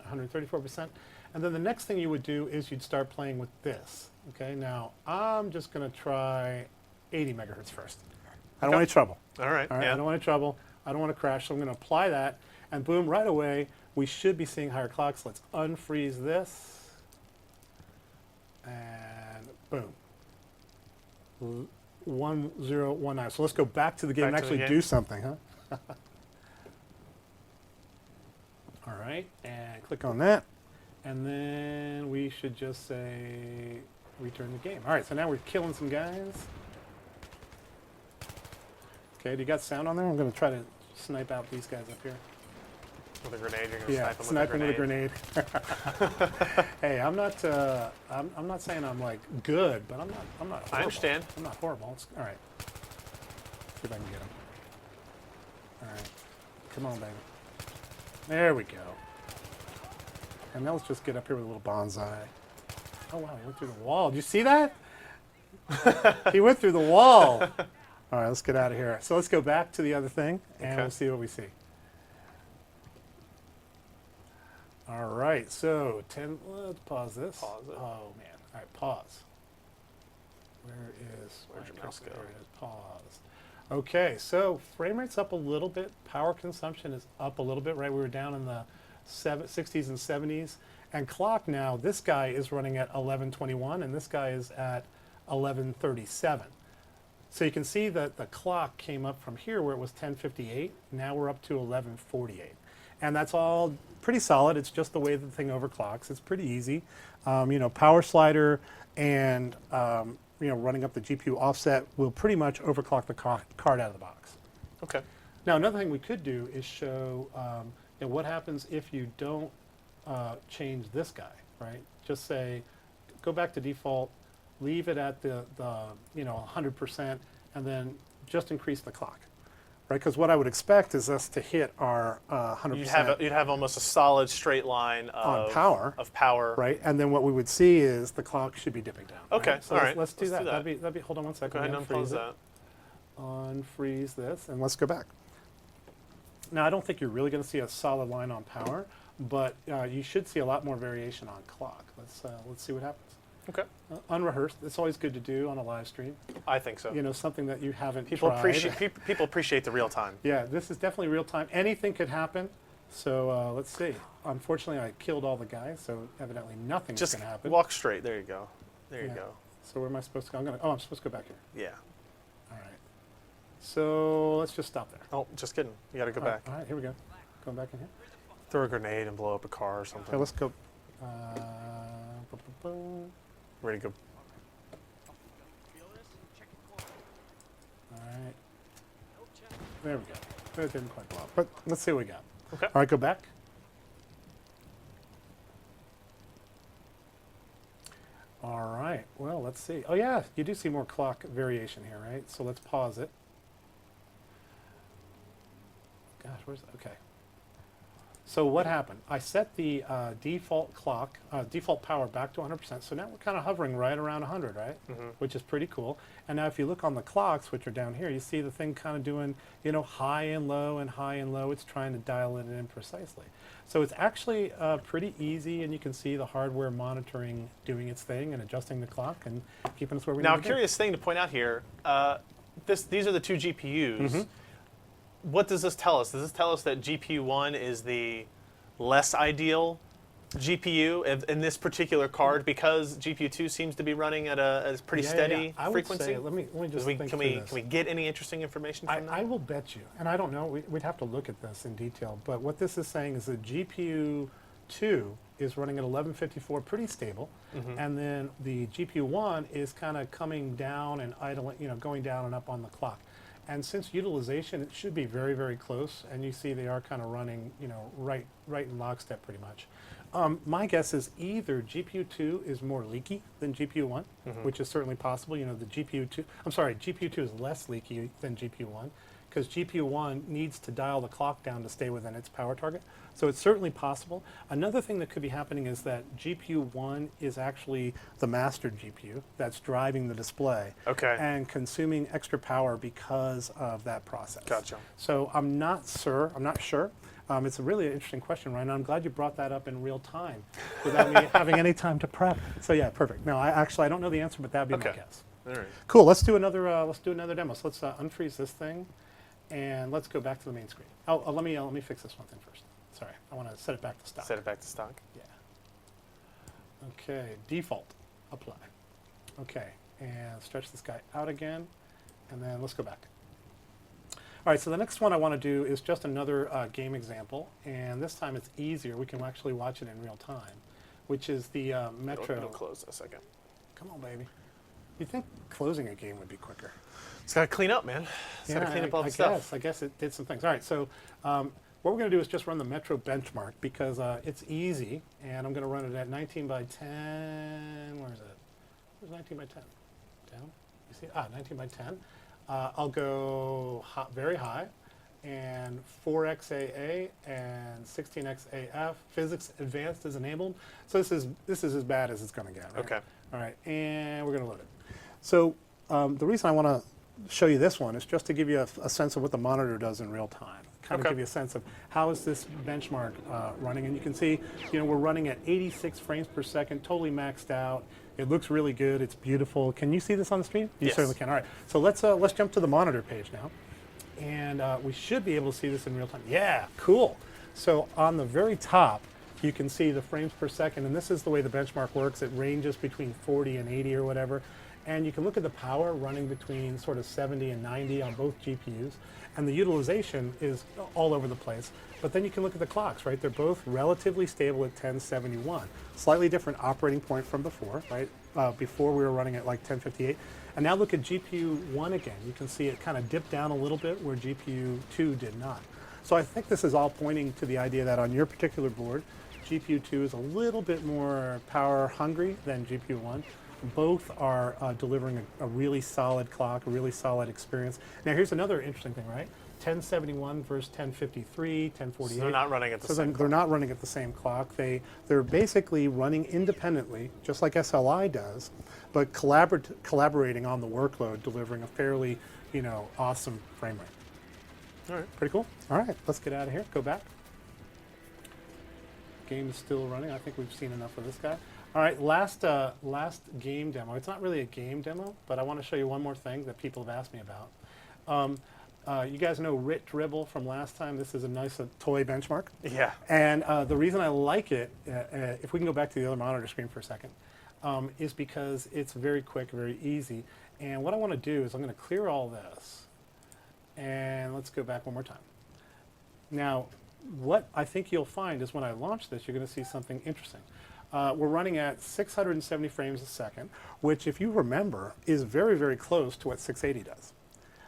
134%, and then the next thing you would do is you'd start playing with this. Okay, now I'm just gonna try 80 megahertz first. I don't want any trouble. All right. All right. Yeah. I don't want any trouble. I don't want to crash. So I'm gonna apply that, and boom, right away we should be seeing higher clocks. Let's unfreeze this, and boom, 1019. So let's go back to the game and actually do something, huh? All right, and click on that, and then we should just say return the game. All right, so now we're killing some guys. Okay, do you got sound on there? I'm going to try to snipe out these guys up here. With a grenade, you're going to Snipe them with a grenade. Hey, I'm not saying I'm like good, but I'm not horrible. I understand. I'm not horrible. All right. See if I can get him. All right. Come on, baby. There we go. And now let's just get up here with a little bonsai. Oh, wow, he went through the wall. Did you see that? He went through the wall. All right, let's get out of here. So let's go back to the other thing, and we'll see what we see. All right, so let's pause this. Pause it. Oh, man. All right, pause. Where's your mouse go? There it is. Pause. Okay, so frame rate's up a little bit. Power consumption is up a little bit, right? We were down in the 60s and 70s. And clock now, this guy is running at 1121, and this guy is at 1137. So you can see that the clock came up from here where it was 1058. Now we're up to 1148. And that's all pretty solid. It's just the way the thing overclocks. It's pretty easy. Power slider and running up the GPU offset will pretty much overclock the card out of the box. Okay. Now another thing we could do is show what happens if you don't change this guy, right? Just say, go back to default, leave it at the 100%, and then just increase the clock, right? Because what I would expect is us to hit our 100%. You'd have almost a solid straight line of power, right? And then what we would see is the clock should be dipping down. Okay, right? So all right. Let's do that. That'd be. Hold on one second. Go ahead and unfreeze that. Unfreeze this, and let's go back. Now I don't think you're really going to see a solid line on power, but you should see a lot more variation on clock. Let's see what happens. Okay. Unrehearsed. It's always good to do on a live stream. I think so. Something that you haven't people tried. People appreciate the real time. Yeah, this is definitely real time. Anything could happen. So let's see. Unfortunately, I killed all the guys, so evidently nothing's going to happen. Just walk straight. There you go. There you go. So where am I supposed to go? I'm supposed to go back here. Yeah. All right. So let's just stop there. Oh, just kidding. You got to go back. All right, here we go. Going back in here. Throw a grenade and blow up a car or something. Okay, let's go. Ready to go. All right. There we go. It didn't quite blow up, but let's see what we got. Okay. All right, go back. All right. Well, let's see. Oh, yeah, you do see more clock variation here, right? So let's pause it. Gosh, where's okay. So what happened? I set the default clock, default power back to 100%. So now we're kind of hovering right around 100, right? Which is pretty cool. And now if you look on the clocks, which are down here, you see the thing kind of doing, you know, high and low and high and low. It's trying to dial it in precisely. So it's actually pretty easy, and you can see the hardware monitoring doing its thing and adjusting the clock and keeping us where we need to be. Now, a curious thing to point out here, these are the two GPUs. What does this tell us? Does this tell us that GPU 1 is the less ideal GPU in this particular card because GPU 2 seems to be running at a pretty steady I frequency? Would say, let me just think can through this. we get any interesting information from that? I will bet you, and I don't know, we'd have to look at this in detail, but what this is saying is that GPU 2 is running at 1154, pretty stable, and then the GPU 1 is kind of coming down and idling, you know, going down and up on the clock. And since utilization, it should be very, very close, and you see they are kind of running, you know, right in lockstep pretty much. My guess is either GPU 2 is more leaky than GPU 1, which is certainly possible. You know, the GPU 2 is less leaky than GPU 1 because GPU 1 needs to dial the clock down to stay within its power target. So it's certainly possible. Another thing that could be happening is that GPU 1 is actually the master GPU that's driving the display and consuming extra power because of that process. Gotcha. So I'm not sure. It's a really interesting question, Ryan. I'm glad you brought that up in real time without me having any time to prep. So yeah, perfect. No, I don't know the answer, but that'd be my guess. All right. Cool. Let's do another demo. So let's unfreeze this thing, and let's go back to the main screen. Oh, let me fix this one thing first. Sorry, I want to set it back to stock. Set it back to stock. Yeah. Okay. Default. Apply. Okay. And stretch this guy out again, and then let's go back. All right, so the next one I want to do is just another game example, and this time it's easier. We can actually watch it in real time, which is the Metro. It'll close a second. Come on, baby. You'd think closing a game would be quicker. It's got to clean up, man. It's got to clean up all the stuff. I guess it did some things. All right, so what we're going to do is just run the Metro benchmark because it's easy, and I'm going to run it at 19 by 10. Where is it? Where's 19 by 10? Down? You see? 19 by 10. I'll go very high, and 4xAA and 16xAF. Physics Advanced is enabled. So this is as bad as it's going to get. Right? Okay. All right, and we're going to load it. So the reason I want to show you this one is just to give you a sense of what the monitor does in real time. Kind of give you a sense of how is this benchmark running, and you can see, you know, we're running at 86 frames per second, totally maxed out. It looks really good. It's beautiful. Can you see this on the screen? You certainly can. All right. So let's jump to the monitor page now, and we should be able to see this in real time. Yeah, cool. So on the very top, you can see the frames per second, and this is the way the benchmark works. It ranges between 40 and 80 or whatever, and you can look at the power running between sort of 70 and 90 on both GPUs, and the utilization is all over the place. But then you can look at the clocks, right? They're both relatively stable at 1071. Slightly different operating point from before, right? Before we were running at like 1058. And now look at GPU 1 again. You can see it kind of dipped down a little bit where GPU 2 did not. So I think this is all pointing to the idea that on your particular board, GPU 2 is a little bit more power hungry than GPU 1. Both are delivering a really solid clock, a really solid experience. Now here's another interesting thing, right? 1071 versus 1053, 1048. So they're not running at the same clock. They're not running at the same clock. They're basically running independently, just like SLI does, but collaborating on the workload, delivering a fairly, you know, awesome frame rate. All right. Pretty cool. All right, let's get out of here. Go back. Game is still running. I think we've seen enough of this guy. All right, last game demo. It's not really a game demo, but I want to show you one more thing that people have asked me about. You guys know Rit Dribble from last time. This is a nice toy benchmark. Yeah. And the reason I like it, if we can go back to the other monitor screen for a second, is because it's very quick, very easy. And what I want to do is I'm going to clear all this. And let's go back one more time. Now, what I think you'll find is when I launch this, you're going to see something interesting. We're running at 670 frames a second, which, if you remember, is very, very close to what 680 does.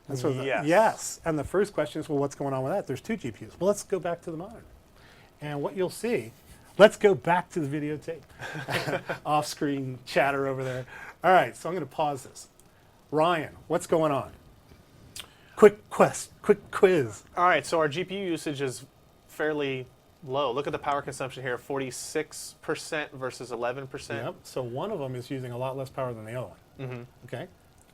And so yes. And the first question is, well, what's going on with that? There's two GPUs. Well, let's go back to the monitor. And what you'll see, let's go back to the videotape. Off-screen chatter over there. All right, so I'm going to pause this. Ryan, what's going on? Quick quiz. All right, so our GPU usage is fairly low. Look at the power consumption here, 46% versus 11%. Yep. So one of them is using a lot less power than the other one. Mm-hmm. Okay.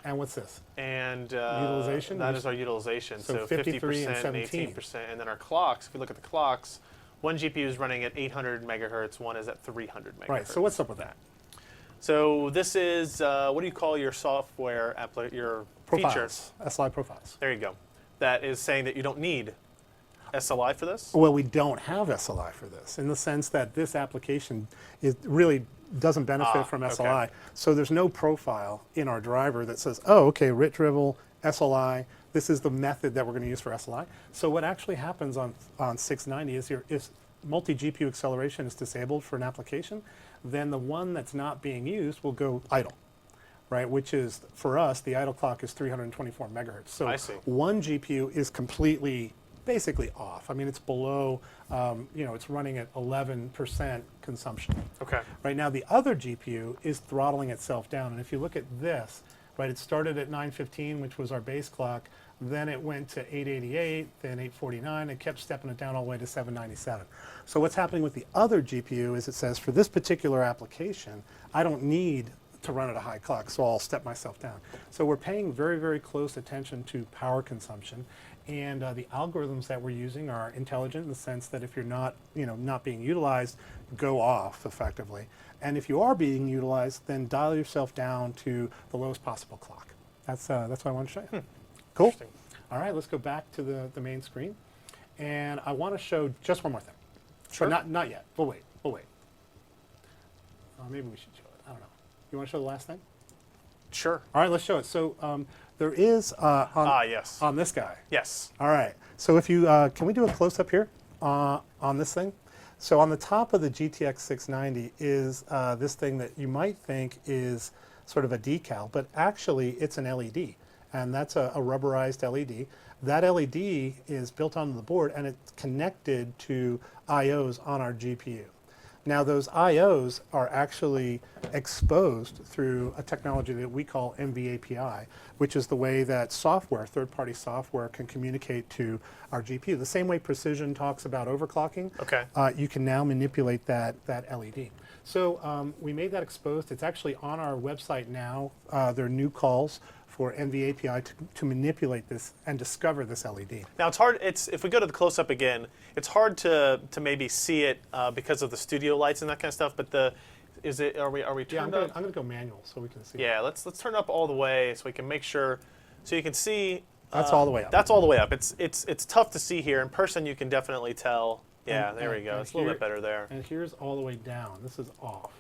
And what's this? And utilization? that is our utilization. So 53% and and 17. 18%. And then our clocks, if you look at the clocks, one GPU is running at 800 megahertz, one is at 300 megahertz. Right. So what's up with that? So this is, what do you call your software, your feature? Profiles. SLI profiles. There you go. That is saying that you don't need SLI for this? Well, we don't have SLI for this in the sense that this application really doesn't benefit from SLI. Okay. So there's no profile in our driver that says, oh, okay, RIT drivel, SLI, this is the method that we're going to use for SLI. So what actually happens on 690 is multi-GPU acceleration is disabled for an application, then the one that's not being used will go idle, right? Which is, for us, the idle clock is 324 megahertz. So I see. one GPU is completely, basically off. I mean, it's below, it's running at 11% consumption. Okay. Right now, the other GPU is throttling itself down. And if you look at this, right, it started at 915, which was our base clock. Then it went to 888, then 849. It kept stepping it down all the way to 797. So what's happening with the other GPU is it says, for this particular application, I don't need to run at a high clock, so I'll step myself down. So we're paying very, very close attention to power consumption. And the algorithms that we're using are intelligent in the sense that if you're not, not being utilized, go off effectively. And if you are being utilized, then dial yourself down to the lowest possible clock. That's what I want to show you. Cool. All right, let's go back to the main screen. And I want to show just one more thing. Sure. But not yet. We'll wait. Maybe we should show it. I don't know. You want to show the last thing? Sure. All right, let's show it. So there is yes. on this guy. Yes. All right. So if you can we do a close up here on this thing? So on the top of the GTX 690 is this thing that you might think is sort of a decal, but actually it's an LED, and that's a rubberized LED. That LED is built onto the board, and it's connected to I/Os on our GPU. Now those I/Os are actually exposed through a technology that we call NVAPI, which is the way that software, third-party software, can communicate to our GPU. The same way Precision talks about overclocking, Okay. You can now manipulate that LED. So we made that exposed. It's actually on our website now. There are new calls for NVAPI to manipulate this and discover this LED. Now it's hard. If we go to the close-up again, it's hard to maybe see it because of the studio lights and that kind of stuff. But are we Yeah, turned I'm up? going to go manual so we can see. Yeah, let's turn up all the way so we can make sure, so you can see. That's all the way up. That's all the way up. It's tough to see here in person. You can definitely tell. Yeah, there we go. It's a little bit better there. And here's all the way down. This is off.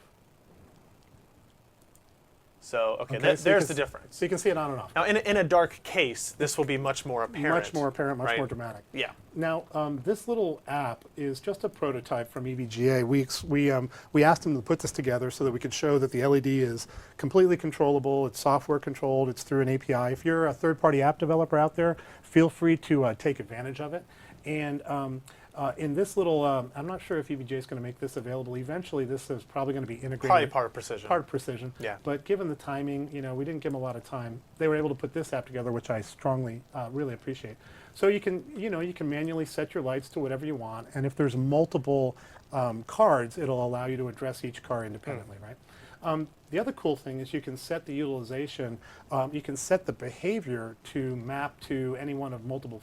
So Okay, so there's the difference. So you can see it on and off. Now in a dark case, this will be much more apparent. Much more apparent, much right? more dramatic. Yeah. Now, this little app is just a prototype from EVGA. We asked them to put this together so that we could show that the LED is completely controllable, it's software controlled, it's through an API. If you're a third-party app developer out there, feel free to take advantage of it. And in this little, I'm not sure if EVGA is going to make this available. Eventually, this is probably going to be integrated. Probably part of Precision. Part of Precision. Yeah. But given the timing, we didn't give them a lot of time. They were able to put this app together, which I strongly, really appreciate. So you can, you can manually set your lights to whatever you want, and if there's multiple cards, it'll allow you to address each car independently, right? The other cool thing is you can set the utilization, you can set the behavior to map to any one of multiple,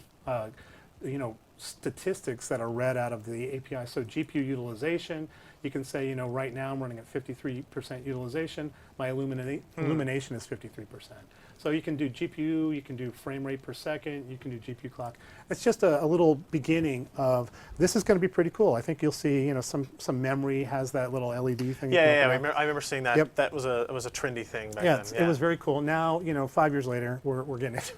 statistics that are read out of the API. So GPU utilization, you can say, right now I'm running at 53% utilization. My illumination is 53%. So you can do GPU, you can do frame rate per second, you can do GPU clock. It's just a little beginning of, this is going to be pretty cool. I think you'll see, some memory has that little LED thing. Yeah, I remember seeing that. Yep. That was a trendy thing back Yeah, then. Yeah, it was very cool. Now, 5 years later, we're getting it.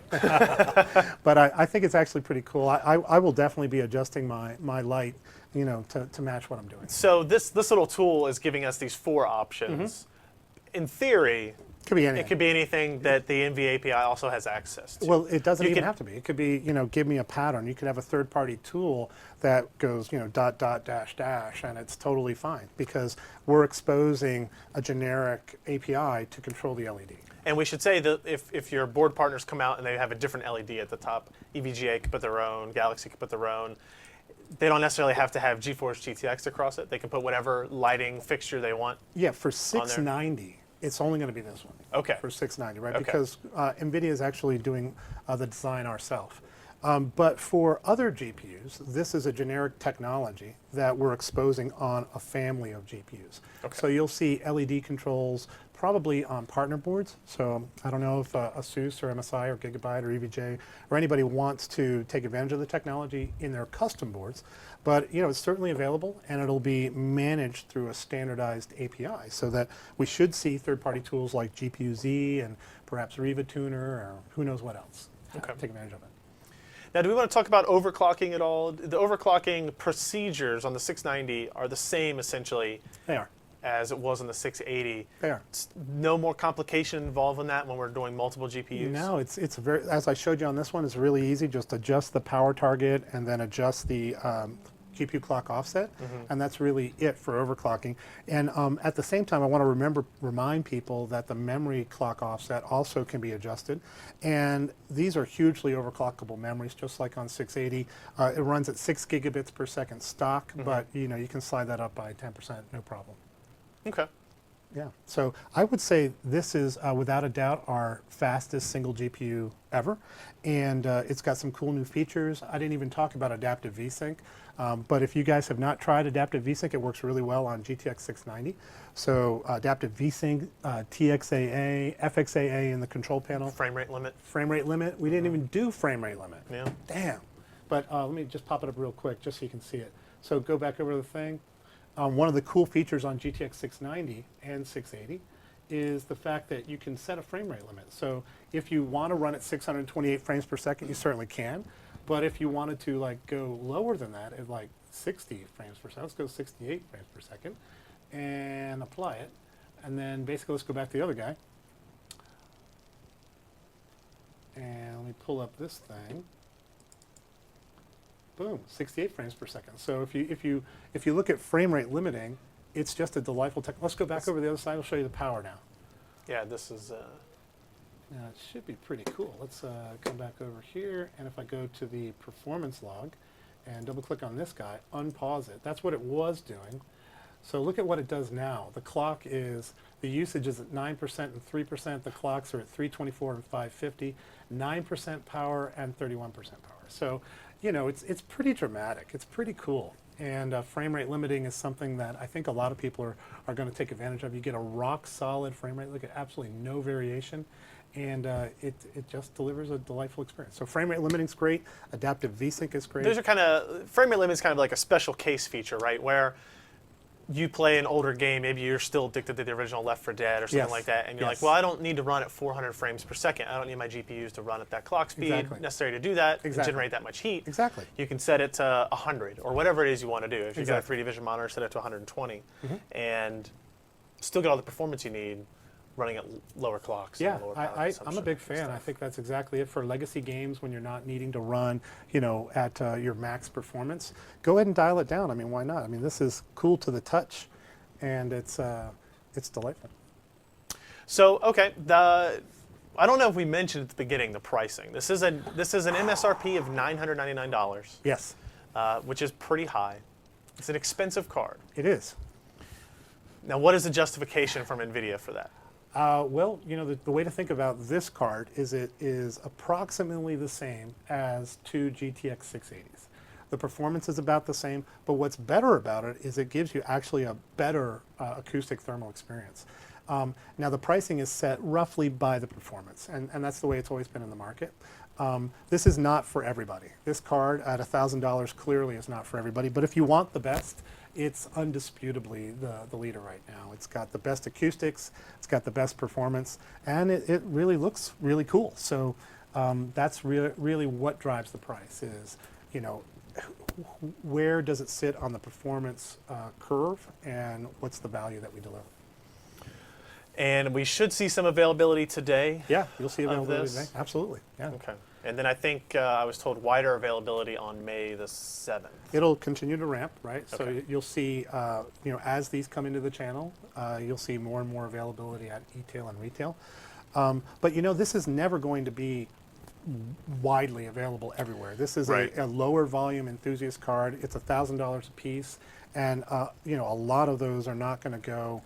But I think it's actually pretty cool. I will definitely be adjusting my light, to match what I'm doing. So this little tool is giving us these 4 options. In theory, Could be anything. it could be anything that the NVAPI also has access to. Well, it doesn't even have to be. It could be, give me a pattern. You could have a third-party tool that goes, dot, dot, dash, dash, and it's totally fine because we're exposing a generic API to control the LED. And we should say that if your board partners come out and they have a different LED at the top, EVGA could put their own, Galaxy could put their own. they don't necessarily have to have GeForce GTX across it. They can put whatever lighting fixture they want. Yeah, for 690, it's only going to be this one. Okay. For 690, right? Okay. Because NVIDIA is actually doing the design ourselves. But for other GPUs, this is a generic technology that we're exposing on a family of GPUs. Okay. So you'll see LED controls probably on partner boards. So I don't know if ASUS or MSI or Gigabyte or EVJ or anybody wants to take advantage of the technology in their custom boards, but you know, it's certainly available and it'll be managed through a standardized API so that we should see third-party tools like GPU-Z and perhaps Riva Tuner or who knows what else. Okay. Take advantage of it. Now, do we want to talk about overclocking at all? The overclocking procedures on the 690 are the same, essentially, They are. as it was on the 680. They are. It's no more complication involved in that when we're doing multiple GPUs? No, it's very, as I showed you on this one, it's really easy. Just adjust the power target and then adjust the GPU clock offset, and that's really it for overclocking. And at the same time, I want to remind people that the memory clock offset also can be adjusted. And these are hugely overclockable memories, just like on 680. It runs at 6 gigabits per second stock, but you know, you can slide that up by 10%, no problem. Okay. Yeah, so I would say this is without a doubt our fastest single GPU ever, and it's got some cool new features. I didn't even talk about adaptive VSync, but if you guys have not tried adaptive VSync, it works really well on GTX 690. So adaptive VSync, TXAA, FXAA in the control panel. Frame rate limit. Frame rate limit, we didn't even do frame rate limit. Yeah. Damn. But let me just pop it up real quick just so you can see it. So go back over the thing. One of the cool features on GTX 690 and 680 is the fact that you can set a frame rate limit. So if you want to run at 628 frames per second, you certainly can. But if you wanted to like go lower than that at like 60 frames per second, let's go 68 frames per second and apply it. And then basically let's go back to the other guy. And let me pull up this thing. Boom, 68 frames per second. So if you look at frame rate limiting, it's just a delightful tech. Let's go back over the other side. I'll show you the power now. Yeah, this is... Now it should be pretty cool. Let's come back over here, and if I go to the performance log and double click on this guy, unpause it. That's what it was doing. So look at what it does now. The clock is, the usage is at 9% and 3%. The clocks are at 324 and 550, 9% power and 31% power. So, you know, it's pretty dramatic. It's pretty cool. And frame rate limiting is something that I think a lot of people are going to take advantage of. You get a rock solid frame rate, look at absolutely no variation, and it just delivers a delightful experience. So frame rate limiting is great. Adaptive VSync is great. Those are kind of, frame rate limit is kind of like a special case feature, right? Where you play an older game, maybe you're still addicted to the original Left 4 Dead or something like that, and you're like, well, I don't need to run at 400 frames per second. I don't need my GPUs to run at that clock speed necessary to do that, and generate that much heat. Exactly. You can set it to 100 or whatever it is you want to do. If you've got a 3D vision monitor, set it to 120 and still get all the performance you need running at lower clocks. Yeah, and lower power I'm a big fan. I think that's exactly it for legacy games when you're not needing to run, you know, at your max performance. Go ahead and dial it down. I mean, why not? I mean, this is cool to the touch, and it's delightful. So, okay, I don't know if we mentioned at the beginning the pricing. This is an MSRP of $999. Yes, which is pretty high. It's an expensive card. it is. Now, what is the justification from NVIDIA for that? Well, you know, the way to think about this card is it is approximately the same as two GTX 680s. The performance is about the same, but what's better about it is it gives you actually a better acoustic thermal experience. Now, the pricing is set roughly by the performance, and that's the way it's always been in the market. This is not for everybody. This card at $1,000 clearly is not for everybody, but if you want the best, it's undisputably the leader right now. It's got the best acoustics, it's got the best performance, and it really looks really cool. So that's really what drives the price is, you know, where does it sit on the performance curve, and what's the value that we deliver? And we should see some availability today. Yeah, you'll see availability today. Absolutely. Yeah. Okay. And then I think I was told wider availability on May the 7th. It'll continue to ramp, right? So Okay. you'll see, you know, as these come into the channel, you'll see more and more availability at e-tail and retail. But you know, this is never going to be widely available everywhere. This is Right. a lower volume enthusiast card. It's $1,000 a piece, and you know, a lot of those are not going to go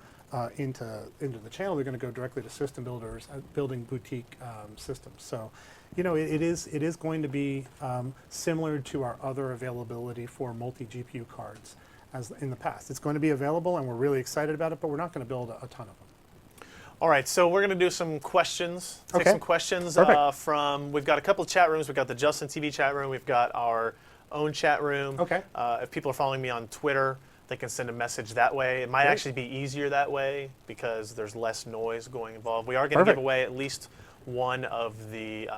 into the channel. They're going to go directly to system builders building boutique systems. So, you know, it is going to be similar to our other availability for multi GPU cards as in the past. It's going to be available, and we're really excited about it, but we're not going to build a ton of them. All right, so we're going to do some questions. Take Okay. some questions Perfect. from, we've got a couple of chat rooms. We've got the Justin TV chat room. We've got our own chat room. Okay. If people are following me on Twitter, they can send a message that way. It might Great. actually be easier that way because there's less noise going involved. We are going to Perfect. give away at least one of the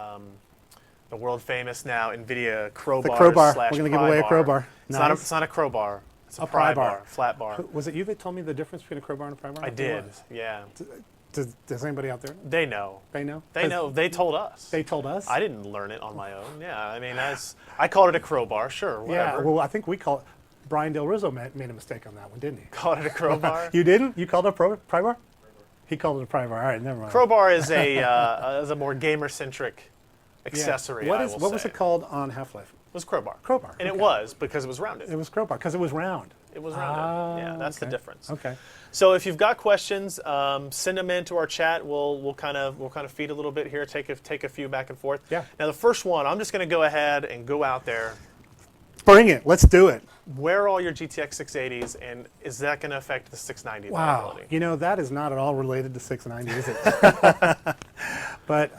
world famous now NVIDIA crowbars. The crowbar. slash We're going to give away a pry bar. crowbar. It's not a crowbar. It's a A pry pry bar. bar, flat bar. Was it you that told me the difference between a crowbar and a pry bar? I think it did, was. yeah. Does anybody out there? They know. They know? They 'Cause know. They told us. They told us? I didn't learn it on my own. Yeah, I mean, I called it a crowbar. Sure, whatever. Yeah, well, I think we call it. Brian Del Rizzo made a mistake on that one, didn't he? Called it a crowbar. You didn't? You called it a pry bar? He called it a pry bar. All right, never mind. Crowbar is a more gamer-centric accessory. What I is will what was say. it called on Half-Life? It was crowbar. Crowbar, And it okay. was because it was rounded. It was crowbar because it was round. It was rounded. Yeah, that's the okay. difference. Okay. So if you've got questions, send them into our chat. We'll kind of feed a little bit here. Take a few back and forth. Yeah. Now the first one, I'm just going to go ahead and go out there. Bring it. Let's do it. Where are all your GTX 680s, and is that going to affect the 690 Wow. availability? You know, that is not at all related to 690, is it? But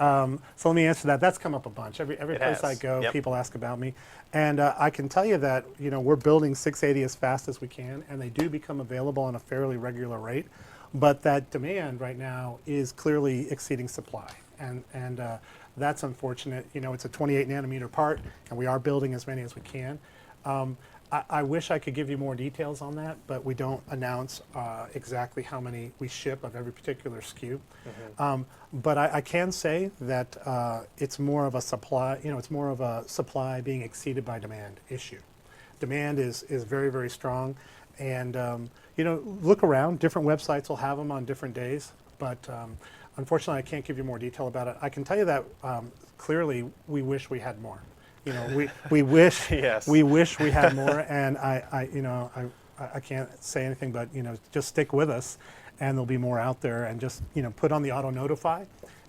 so let me answer that. That's come up a bunch. Every It place I has. go, Yep. people ask about me. And I can tell you that, you know, we're building 680 as fast as we can, and they do become available on a fairly regular rate. But that demand right now is clearly exceeding supply. And that's unfortunate. You know, it's a 28 nanometer part, and we are building as many as we can. I wish I could give you more details on that, but we don't announce exactly how many we ship of every particular SKU. But I can say that it's more of a supply, you know, it's more of a supply being exceeded by demand issue. Demand is very, very strong. And, you know, look around. Different websites will have them on different days. But unfortunately, I can't give you more detail about it. I can tell you that clearly we wish we had more. You know, we wish Yes. we wish we had more, and I can't say anything but, you know, just stick with us, and there'll be more out there, and just, you know, put on the auto notify,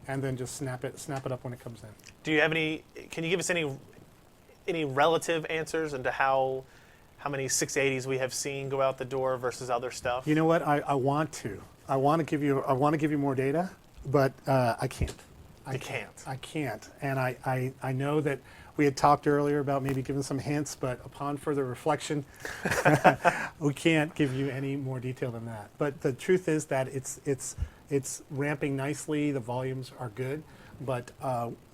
and then just snap it up when it comes in. Do you have any? Can you give us any relative answers into how many 680s we have seen go out the door versus other stuff? You know what? I want to give you more data, but I can't. I can't. And I know that we had talked earlier about maybe giving some hints, but upon further reflection, we can't give you any more detail than that. But the truth is that it's ramping nicely. The volumes are good, but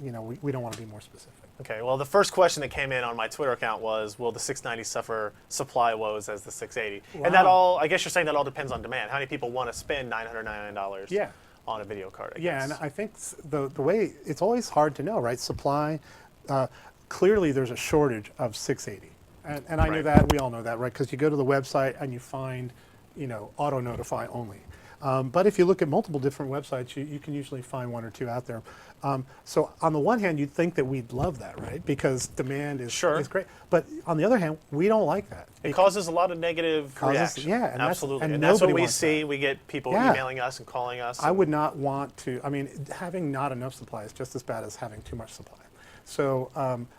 you know, we don't want to be more specific. Okay. Well, the first question that came in on my Twitter account was, "Will the 690 suffer supply woes as the 680?" And that Wow. all, I guess you're saying that all depends on demand. How many people want to spend $999? Yeah. On a video card? I Yeah, guess. and I think the way it's always hard to know, right? Supply. Clearly, there's a shortage of 680, and I know Right. that. We all know that, right? Because you go to the website and you find, you know, auto notify only. But if you look at multiple different websites, you can usually find one or two out there. So on the one hand, you'd think that we'd love that, right? Because demand is great. But on the other hand, we don't like that. It causes a lot of negative reaction. Yeah, and absolutely. and And that's what nobody we wants see. that. We get people Yeah. emailing us and calling us. I would not want to. I mean, having not enough supply is just as bad as having too much supply. So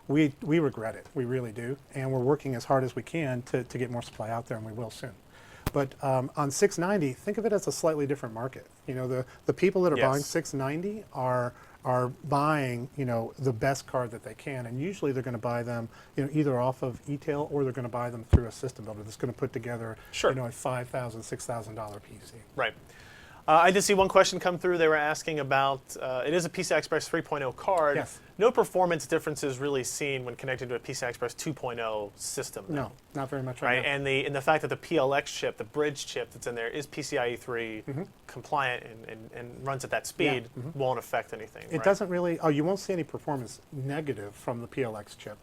we regret it. We really do. And we're working as hard as we can to get more supply out there, and we will soon. But on 690, think of it as a slightly different market. You know, the people that are buying 690 are buying, you know, the best card that they can, and usually they're going to buy them, you know, either off of e-tail or they're going to buy them through a system builder that's going to put together, you know, a $5,000, $6,000 PC. Right. I did see one question come through. They were asking about, it is a PCI Express 3.0 card. Yes. No performance differences really seen when connected to a PCI Express 2.0 system. No, not very much Right, now. and the fact that the PLX chip, the bridge chip that's in there, is PCIe 3 compliant and runs at that speed, won't affect anything. It doesn't really, you won't see any performance negative from the PLX chip.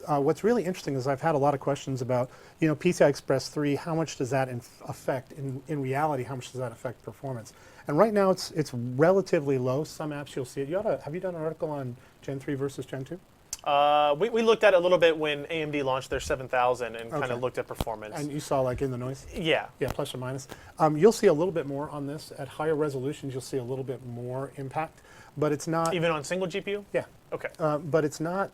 What's really interesting is I've had a lot of questions about, you know, PCI Express 3, how much does that affect, in reality, how much does that affect performance? And right now it's relatively low. Some apps you'll see it. Have you done an article on Gen 3 versus Gen 2? We looked at it a little bit when AMD launched their 7000 and kind of looked at performance. And you saw like in the noise? Yeah. Yeah, plus or minus. You'll see a little bit more on this. At higher resolutions, you'll see a little bit more impact, but it's not. Even on single GPU? Yeah. Okay. But it's not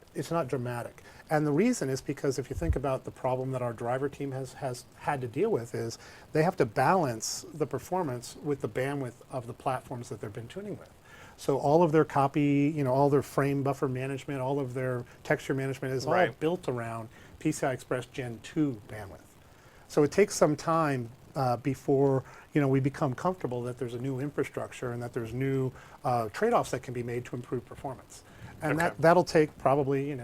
dramatic. And the reason is because if you think about the problem that our driver team has had to deal with is they have to balance the performance with the bandwidth of the platforms that they've been tuning with. So all of their copy, all their frame buffer management, all of their texture management is all built around PCI Express Gen 2 bandwidth. So it takes some time before we become comfortable that there's a new infrastructure and that there's new trade-offs that can be made to improve performance. And that'll take probably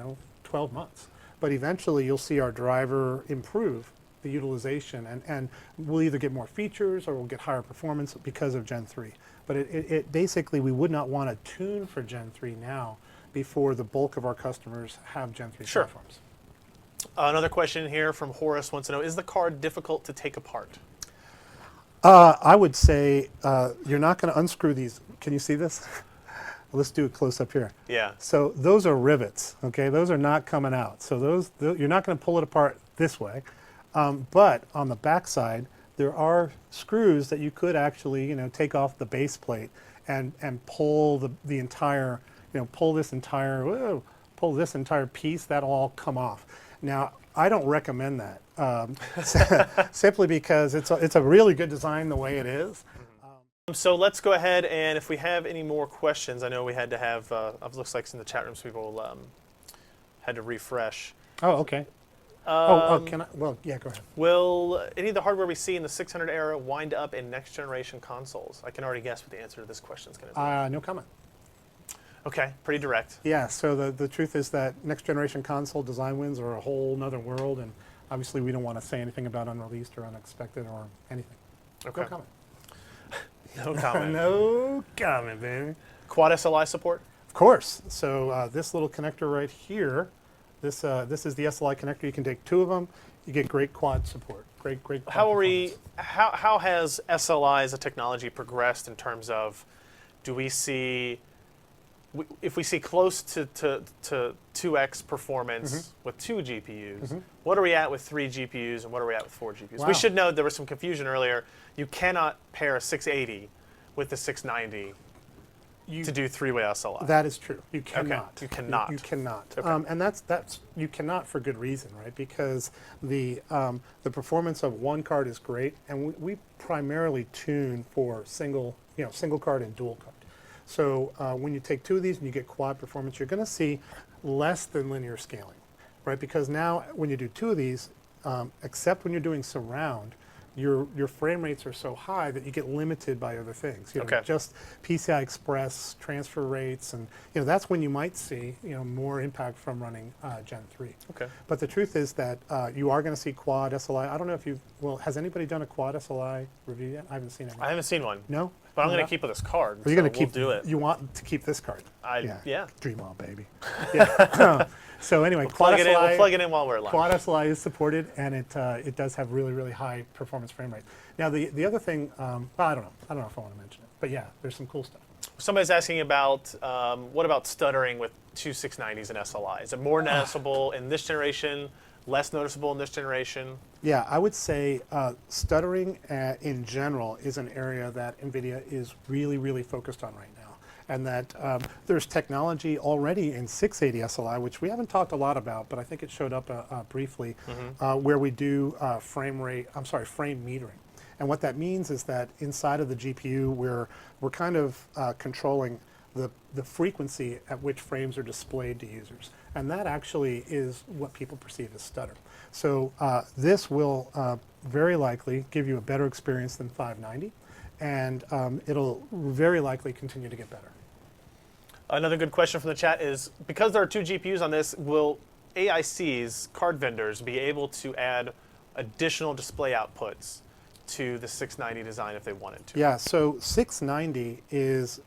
12 months. But eventually you'll see our driver improve the utilization, and we'll either get more features or we'll get higher performance because of Gen 3. But it basically, we would not want to tune for Gen 3 now before the bulk of our customers have Gen 3 platforms. Another question here from Horace wants to know, is the card difficult to take apart? I would say you're not going to unscrew these. Can you see this? Let's do it close up here. Yeah. So those are rivets, okay? Those are not coming out. So those you're not going to pull it apart this way. But on the back side, there are screws that you could actually, take off the base plate and pull the entire, pull this entire piece. That'll all come off. Now, I don't recommend that simply because it's a really good design the way it is. So let's go ahead, and if we have any more questions, I know we had to have, it looks like in the chat rooms people had to refresh. Oh, okay. Can I? Well, yeah, go ahead. Will any of the hardware we see in the 600 era wind up in next generation consoles? I can already guess what the answer to this question is going to be. No comment. Okay, pretty direct. Yeah, so the truth is that next generation console design wins are a whole nother world, and obviously we don't want to say anything about unreleased or unexpected or anything. Okay. No comment. No comment. No comment, baby. Quad SLI support? Of course. So this little connector right here, this is the SLI connector. You can take two of them. You get great quad support. Great quad how has SLI as a technology progressed in terms of, do we see, if we see close to 2x performance with 2 GPUs, what are we at with 3 GPUs and what are we at with 4 GPUs? Wow. We should know there was some confusion earlier. You cannot pair a 680 with the 690 to do 3-way SLI. That is true. You cannot. Okay. You cannot. You cannot. Okay. And that's you cannot for good reason, right? Because the performance of one card is great, and we primarily tune for single card and dual card. So when you take two of these and you get quad performance, you're going to see less than linear scaling, right? Because now when you do two of these, except when you're doing surround, your frame rates are so high that you get limited by other things. Just PCI Express transfer rates, and that's when you might see more impact from running Gen 3. Okay. But the truth is that you are going to see quad SLI. I don't know if has anybody done a quad SLI review yet? I haven't seen it. I haven't seen one. No? But I'm going to keep with this card. You're going to keep. We'll do it. You want to keep this card? Yeah. Dream on, baby. Yeah. So anyway, we'll plug it in while we're live. Quad SLI is supported, and it does have really, really high performance frame rates. Now the other thing, I don't know if I want to mention it, but yeah, there's some cool stuff. Somebody's asking about what about stuttering with 2 690s and SLI? Is it more noticeable in this generation? Less noticeable in this generation? Yeah, I would say stuttering in general is an area that NVIDIA is really, really focused on right now. And that there's technology already in 680 SLI, which we haven't talked a lot about, but I think it showed up briefly, where we do frame metering. And what that means is that inside of the GPU, we're kind of controlling the frequency at which frames are displayed to users. And that actually is what people perceive as stutter. So this will very likely give you a better experience than 590, and it'll very likely continue to get better. Another good question from the chat is, because there are 2 GPUs on this, will AICs, card vendors, be able to add additional display outputs to the 690 design if they wanted to? Yeah, so 690 is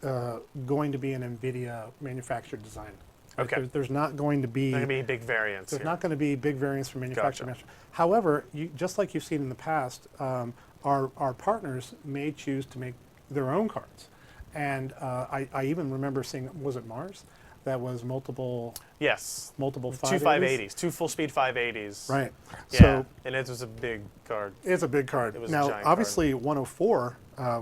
going to be an NVIDIA manufactured design. Right? Okay. There's not going to be... Not going to be big variants. There's not going to be big variants from manufacturer. Gotcha. However, just like you've seen in the past, our partners may choose to make their own cards. And I even remember seeing, was it Mars? That was multiple Yes. multiple Two 580s, two full speed 580s. Right. Yeah. So and it was a big card. it's a big card. It was a now, giant obviously, 104,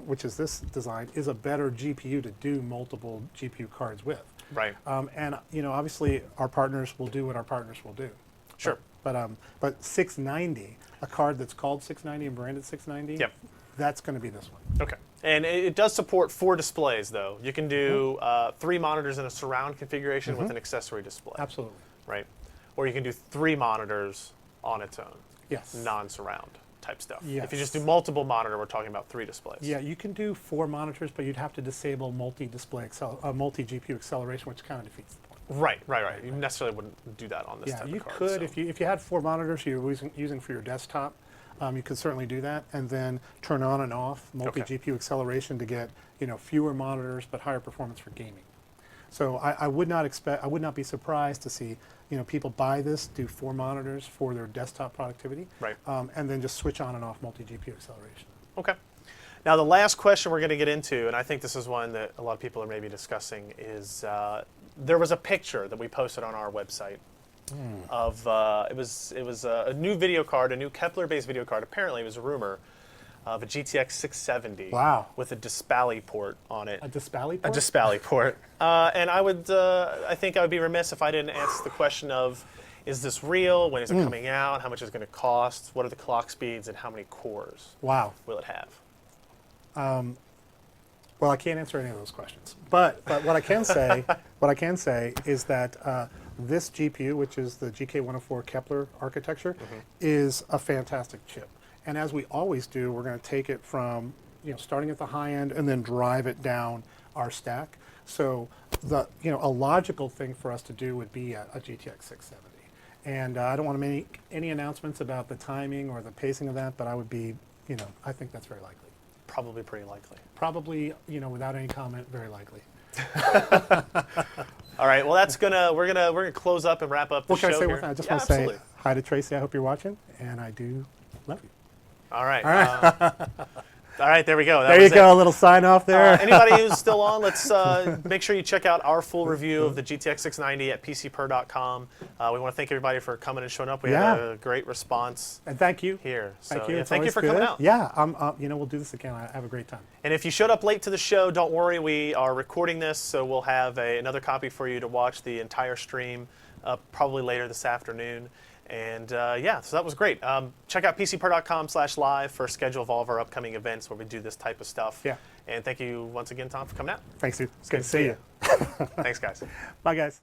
which is this design, is a better GPU to do multiple GPU cards with. Right. And obviously, our partners will do what our partners will do. Sure. But 690, a card that's called 690 and branded 690. Yep. That's going to be this one. Okay. And it does support 4 displays, though. You can do 3 monitors in a surround configuration with an accessory display. Absolutely. Right. Or you can do 3 monitors on its own. Yes. Non-surround type stuff. Yes. If you just do multiple monitor, we're talking about 3 displays. Yeah, you can do 4 monitors, but you'd have to disable multi-GPU acceleration, which kind of defeats the point. Right. You necessarily wouldn't do that on this Yeah, type you of card. could so. if you had 4 monitors you were using for your desktop. You could certainly do that, and then turn on and off multi-GPU acceleration to get fewer monitors but higher performance for gaming. So I would not be surprised to see people buy this, do 4 monitors for their desktop productivity, Right. And then just switch on and off multi-GPU acceleration. Okay. Now the last question we're going to get into, and I think this is one that a lot of people are maybe discussing, is there was a picture that we posted on our website of it was a new video card, a new Kepler-based video card. Apparently, it was a rumor of a GTX 670. Wow. With a Dispally port on it. A Dispally A port? Dispally port. And I think I would be remiss if I didn't ask the question of, is this real? When is it coming out? How much is it going to cost? What are the clock speeds? And how many cores Wow. will it have? Well, I can't answer any of those questions. But what I can say, is that this GPU, which is the GK104 Kepler architecture, is a fantastic chip. And as we always do, we're going to take it from starting at the high end and then drive it down our stack. So a logical thing for us to do would be a GTX 670. And I don't want to make any announcements about the timing or the pacing of that, but I would be, I think that's very likely. Probably pretty likely. Probably, without any comment, very likely. All right. Well, we're gonna close up and wrap up the What show can I say here. with that? I just Yeah, want to say absolutely. hi to Tracy. I hope you're watching, and I do love you. All right. All right. There we go. That There you was go, a little sign off there. Anybody who's still on, let's make sure you check out our full review of the GTX 690 at PCPer.com. We want to thank everybody for coming and showing up. We had a great response And thank you. here. So, Thank you. yeah, It's thank you always for good. coming out. Yeah, we'll do this again. I have a great time. And if you showed up late to the show, don't worry. We are recording this, so we'll have another copy for you to watch the entire stream probably later this afternoon. And yeah, so that was great. Check out PCPer.com/live for a schedule of all of our upcoming events where we do this type of stuff. Yeah. And thank you once again, Tom, for coming out. Thanks, dude. It's good to see you. Thanks, guys. Bye, guys.